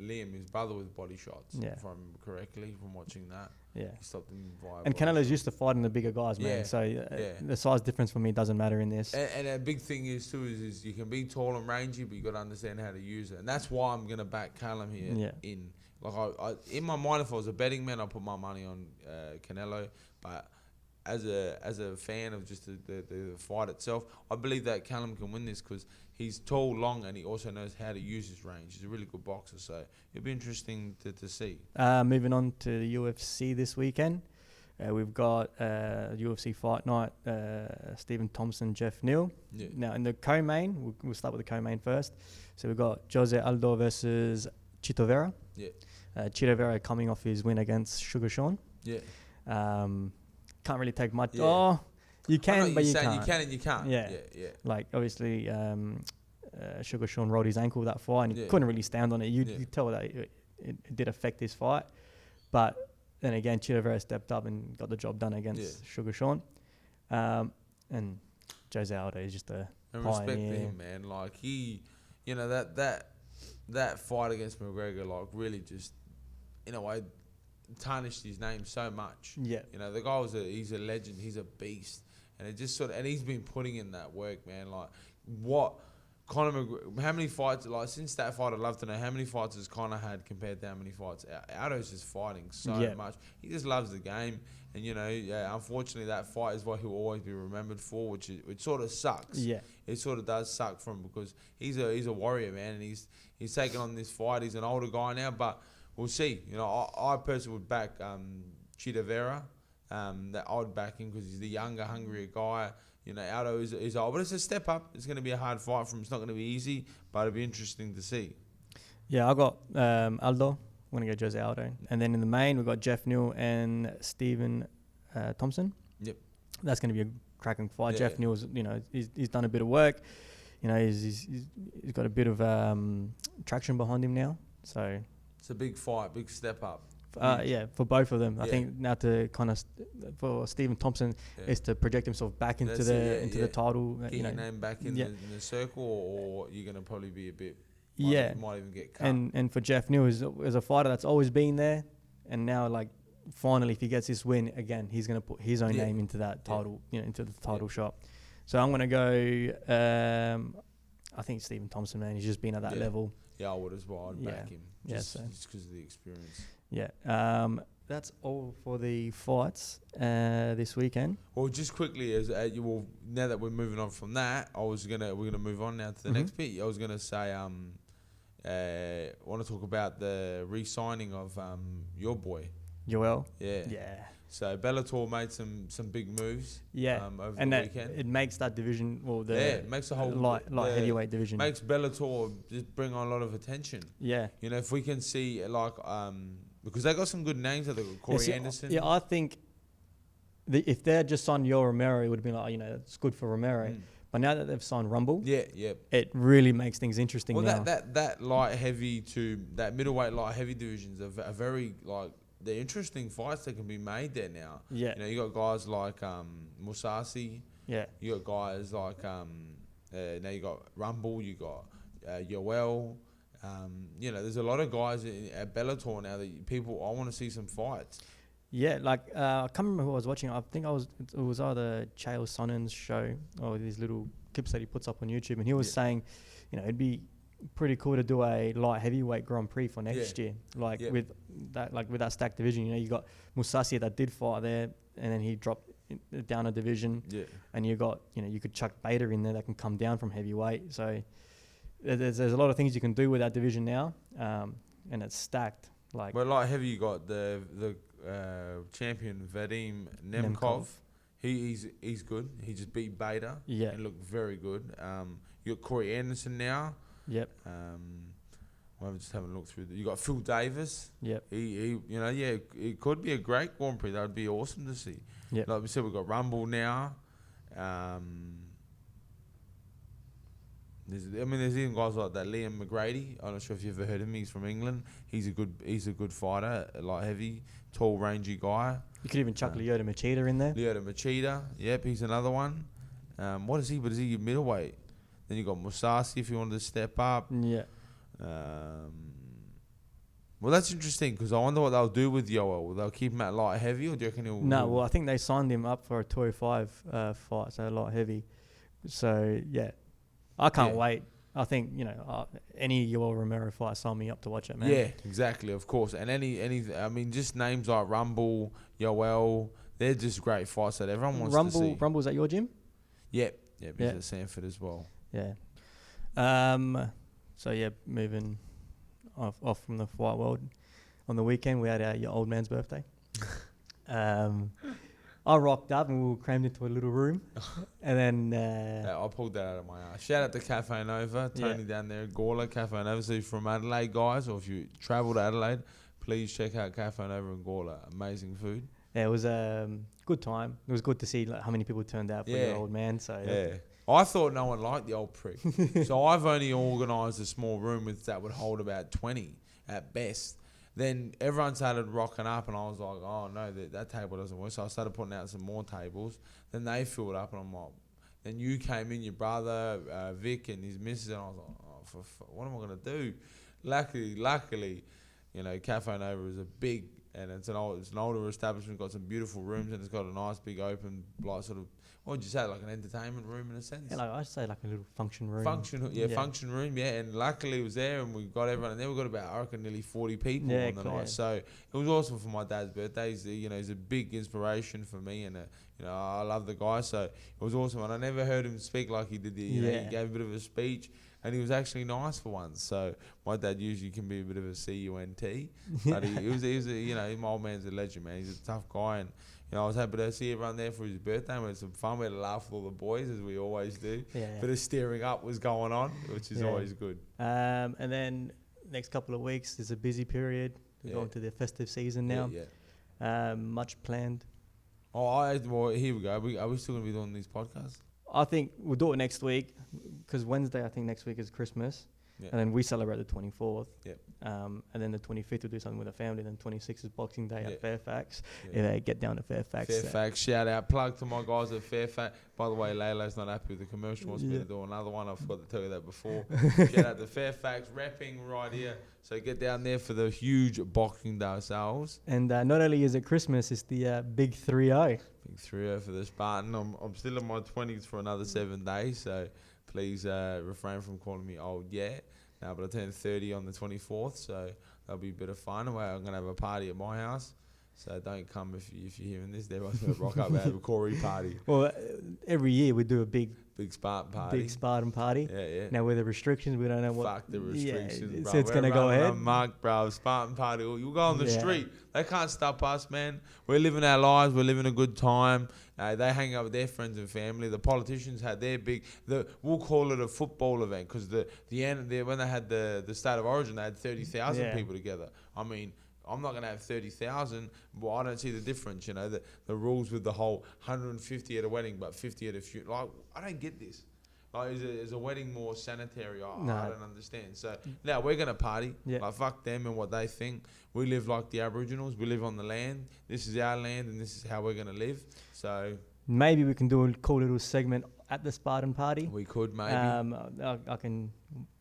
Liam, his brother, with body shots. If I remember correctly from watching that. Yeah, he stopped him via. And Canelo's used to fighting the bigger guys, man. So the size difference for me doesn't matter in this. And a big thing is too is you can be tall and rangy, but you got to understand how to use it, and that's why I'm gonna back Callum here. I in my mind, if I was a betting man, I'd put my money on Canelo, but as a fan of just the fight itself, I believe that Callum can win this because he's tall, long, and he also knows how to use his range. He's a really good boxer, so it'll be interesting to see. Moving on to the UFC this weekend, we've got UFC Fight Night, Stephen Thompson, Jeff Neal. Yeah. Now, in the co-main, we'll start with the co-main first. So we've got Jose Aldo versus Chitovera. Yeah. Chitovera coming off his win against Sugar Sean. Yeah. Can't really take much. Yeah. Oh, you can, but you can't. You can and you can't. Yeah. Like, obviously, Sugar Sean rolled his ankle that fight, and he couldn't really stand on it. You tell that it did affect his fight. But then again, Chitovera stepped up and got the job done against Sugar Sean. And Jose Aldo is just a and respect to him, man. Like, he, that fight against McGregor, like, really just, in a way, tarnished his name so much. Yeah. The guy he's a legend, he's a beast. And it just and he's been putting in that work, man. Like, what Conor McGregor, how many fights, like, since that fight, I'd love to know how many fights has Conor had compared to how many fights Aldo's just fighting so much. He just loves the game. And, unfortunately, that fight is what he'll always be remembered for, which sort of sucks. Yeah. It sort of does suck for him because he's a warrior, man, and he's taken on this fight. He's an older guy now, but we'll see. I personally would back Chitovera. that I'd back him because he's the younger, hungrier guy. You know, Aldo is old, but it's a step up. It's going to be a hard fight for him. It's not going to be easy, but it'll be interesting to see. Yeah, I got Aldo. I'm going to go Jose Aldo. And then in the main, we've got Jeff Neal and Stephen Thompson. Yep. That's going to be a cracking fight. Yeah. Jeff Neal's, you know, he's done a bit of work. You know, he's got a bit of traction behind him now. So it's a big fight, big step up. Yeah, for both of them. Yeah. I think now to kind of for Stephen Thompson is to project himself back into the title. Get you know, your name back in the circle, or you're going to probably be a bit. Might even get cut. And for Jeff Neal is a fighter that's always been there, and now like finally if he gets this win again, he's going to put his own name into that title, you know, into the title shot. So I'm going to go. I think Stephen Thompson, man, he's just been at that level. Yeah, I would as well. I'd back him. Just because of the experience. Yeah. That's all for the fights this weekend. Well, just quickly, now that we're moving on from that, we're gonna move on now to the next bit. I was gonna say, I want to talk about the re-signing of your boy, Yoel. Yeah. So Bellator made some big moves. Yeah. Over and the weekend. It makes that division, it makes the whole light heavyweight division. Makes Bellator just bring on a lot of attention. Yeah. You know, if we can see because they got some good names. They got Corey Anderson. Yeah, I think if they had just signed Yoel Romero, it would have been like, you know, it's good for Romero. But now that they've signed Rumble, it really makes things interesting. Well, now. that light heavy to that middleweight light heavy divisions are very like they're interesting fights that can be made there now. Yeah, you know, you got guys like Musasi. Yeah, you got guys like now you got Rumble. You got Yoel. You know, there's a lot of guys at Bellator now that I want to see some fights. Yeah, like I can't remember who I was watching. I think it was either Chael Sonnen's show or these little clips that he puts up on YouTube, and he was saying, you know, it'd be pretty cool to do a light heavyweight Grand Prix for next year, with that stacked division. You know, you got Musasi that did fight there, and then he dropped down a division. Yeah, and you could chuck Beta in there that can come down from heavyweight. So there's a lot of things you can do with that division now, and it's stacked. Like, but light heavy, you got the champion Vadim Nemkov. He's good. He just beat Beta. Yeah, and looked very good. You got Corey Anderson now. Yep. I'm just having a look through. You got Phil Davis. Yep. It could be a great Grand Prix. That would be awesome to see. Yep. Like we said, we've got Rumble now. There's even guys like that. Liam McGrady. I'm not sure if you've ever heard of him. He's from England. He's a good fighter. Light heavy, tall, rangy guy. You could even chuck Lyoto Machida in there. Lyoto Machida. Yep, he's another one. What is he? But is he middleweight? Then you got Musasi if you wanted to step up. Yeah. Well, that's interesting because I wonder what they'll do with Yoel. Will they keep him at light heavy, or do you reckon he'll? No, well, I think they signed him up for a 205 fight, so light heavy. So yeah. I can't wait. I think, you know, any Yoel Romero fight, sign me up to watch it, man. Yeah, exactly, of course. And just names like Rumble, Yoel, they're just great fights that everyone wants to see. Rumble's at your gym? Yep, he's at Sanford as well. Yeah. So yeah, moving off from the fight world. On the weekend, we had your old man's birthday. I rocked up and we were crammed into a little room. And then... I pulled that out of my ass. Shout out to Cafe Nova, Tony down there at Gawler, Cafe Nova. So if you're from Adelaide, guys, or if you travel to Adelaide, please check out Cafe Nova and Gawler. Amazing food. Yeah, it was a good time. It was good to see how many people turned out for your old man. So I thought no one liked the old prick. So I've only organised a small room that would hold about 20 at best. Then everyone started rocking up, and I was like, oh, no, that table doesn't work. So I started putting out some more tables. Then they filled up, and I'm like, then you came in, your brother, Vic, and his missus, and I was like, what am I going to do? Luckily, you know, Cafe Nova is a big, and it's an older establishment, got some beautiful rooms, and it's got a nice big open, like sort of, what would you say, like an entertainment room in a sense? Yeah, like I'd say like a little function room. Function room, yeah. And luckily it was there, and we got everyone. And then we got about, I reckon, nearly 40 people on the night. So it was awesome for my dad's birthday. He's a big inspiration for me, and I love the guy. So it was awesome, and I never heard him speak like he did. He gave a bit of a speech, and he was actually nice for once. So my dad usually can be a bit of a CUNT, but he was my old man's a legend, man. He's a tough guy, and I was happy to see everyone there for his birthday. We had some fun. We had a laugh with all the boys, as we always do. Yeah. Bit of steering up was going on, which is always good. And then next couple of weeks is a busy period. We're going to the festive season now. Much planned. Well, here we go. Are we still going to be doing these podcasts? I think we'll do it next week because Wednesday, I think next week is Christmas. And then we celebrate the 24th. And then the 25th we'll do something with the family. Then 26th is Boxing Day at Fairfax. Get down to Fairfax. Fairfax, shout out. Plug to my guys at Fairfax. By the way, Layla's not happy with the commercial. Wants me to do another one. I forgot to tell you that before. Shout out to Fairfax, repping right here. So get down there for the huge Boxing Day sales. And not only is it Christmas, it's the big 3-0. Big 3-0 for the Spartan. I'm still in my 20s for another 7 days. So please refrain from calling me old yet. Now, but I turn 30 on the 24th, so that'll be a bit of fun. I'm going to have a party at my house, so don't come if you're hearing this. Everyone's going to rock up and have a Corey party. Well, every year we do a big Spartan party. Big Spartan party. Yeah. Now, with the restrictions, we don't know what... Fuck the restrictions, bro. So it's going to go ahead. Mark, bro, Spartan party. You go on the street. They can't stop us, man. We're living our lives. We're living a good time. They hang out with their friends and family. The politicians had their we'll call it a football event because when they had the State of Origin, they had 30,000 people together. I mean, I'm not going to have 30,000. Well, I don't see the difference, the rules with the whole 150 at a wedding, but 50 at a funeral. Like, I don't get this. Like, is a wedding more sanitary? I don't understand. So now we're going to party. Like, fuck them and what they think. We live like the Aboriginals. We live on the land. This is our land and this is how we're going to live. So maybe we can do a cool little segment at the Spartan party. We could, maybe. I can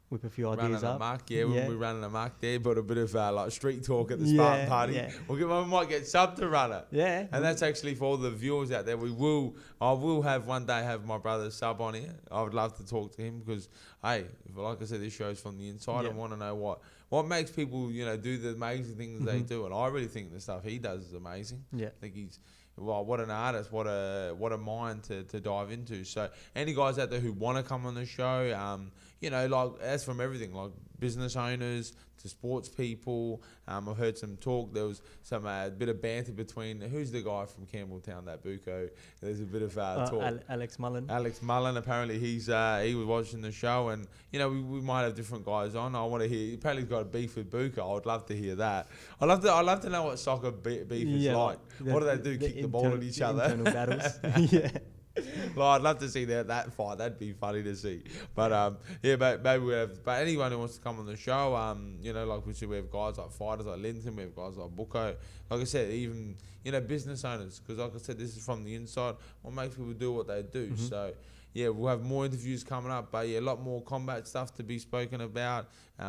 whip a few ideas up. We'll be running a mark there, but a bit of like street talk at the Spartan party. Yeah. We might get Sub to run it. Yeah. And that's actually for all the viewers out there. I will have one day have my brother Sub on here. I would love to talk to him because, hey, like I said, this show's from the inside. I want to know what makes people, do the amazing things they do. And I really think the stuff he does is amazing. Yeah. I think he's... Well, what an artist, what a mind to dive into. So any guys out there who want to come on the show, like that's from everything, like business owners to sports people. I've heard some talk. There was some bit of banter between, who's the guy from Campbelltown, that buco? There's a bit of talk. Alex Mullen. Alex Mullen, apparently he was watching the show, and we might have different guys on. I want to hear. Apparently he's got a beef with Buka. I would love to hear that. I'd love to know what soccer beef is like. What do they do? Kick the ball at each other? Internal battles. Yeah. Well, I'd love to see that fight. That'd be funny to see. But maybe we have. But anyone who wants to come on the show, like we said, we have guys like fighters like Linton, we have guys like Buko. Like I said, even business owners, because like I said, this is from the inside. What makes people do what they do? Mm-hmm. So we'll have more interviews coming up, but a lot more combat stuff to be spoken about.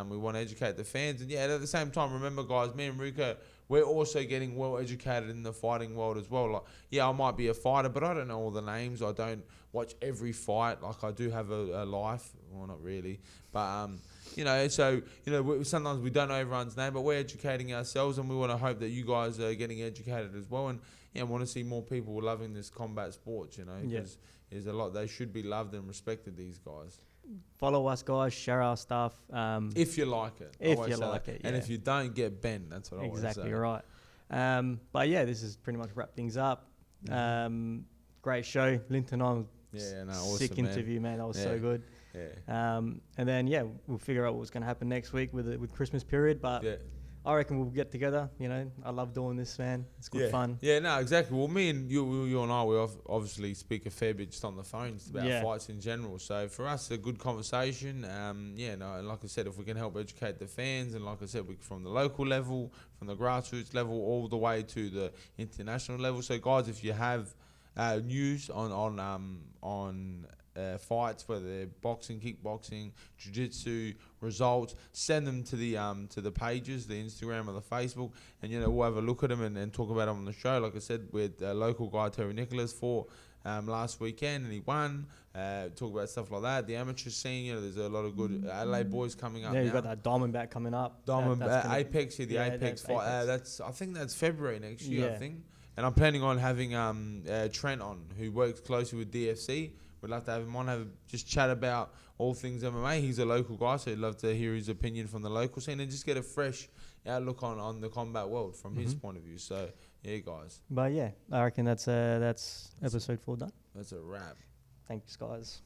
We want to educate the fans, and at the same time, remember, guys, me and Rico, we're also getting well educated in the fighting world as well. Like, I might be a fighter, but I don't know all the names. I don't watch every fight. Like, I do have a life. Well, not really. But, sometimes we don't know everyone's name, but we're educating ourselves, and we want to hope that you guys are getting educated as well. And want to see more people loving this combat sport, because there's a lot. They should be loved and respected, these guys. Follow us, guys. Share our stuff. If you like it. If you like it, And if you don't, get bent. That's what I always say. Exactly right. But this is pretty much wrap things up. Great show. Linton on. Awesome, sick interview, man. That was so good. Yeah. And then, we'll figure out what's going to happen next week with Christmas period. But I reckon we'll get together. I love doing this, man. It's good fun. Yeah, no, exactly. Well, me and you and I, we obviously speak a fair bit just on the phone just about fights in general. So for us, a good conversation. And like I said, if we can help educate the fans, and like I said, from the local level, from the grassroots level, all the way to the international level. So guys, if you have news on fights, whether they're boxing, kickboxing, jiu-jitsu, results, send them to the pages, the Instagram or the Facebook, and we'll have a look at them and talk about them on the show. Like I said, with a local guy, Terry Nicholas, fought last weekend and he won. Talk about stuff like that. The amateur scene, there's a lot of good Adelaide boys coming up. Yeah, you've got that Diamondback coming up. Apex, the Apex fight. I think that's February next year. I think, and I'm planning on having Trent on, who works closely with DFC. We'd love to have him on, just chat about all things MMA. He's a local guy, so I'd love to hear his opinion from the local scene and just get a fresh outlook on the combat world from his point of view. So Yeah, guys. But yeah, I reckon that's episode 4 done. That's a wrap. Thanks, guys.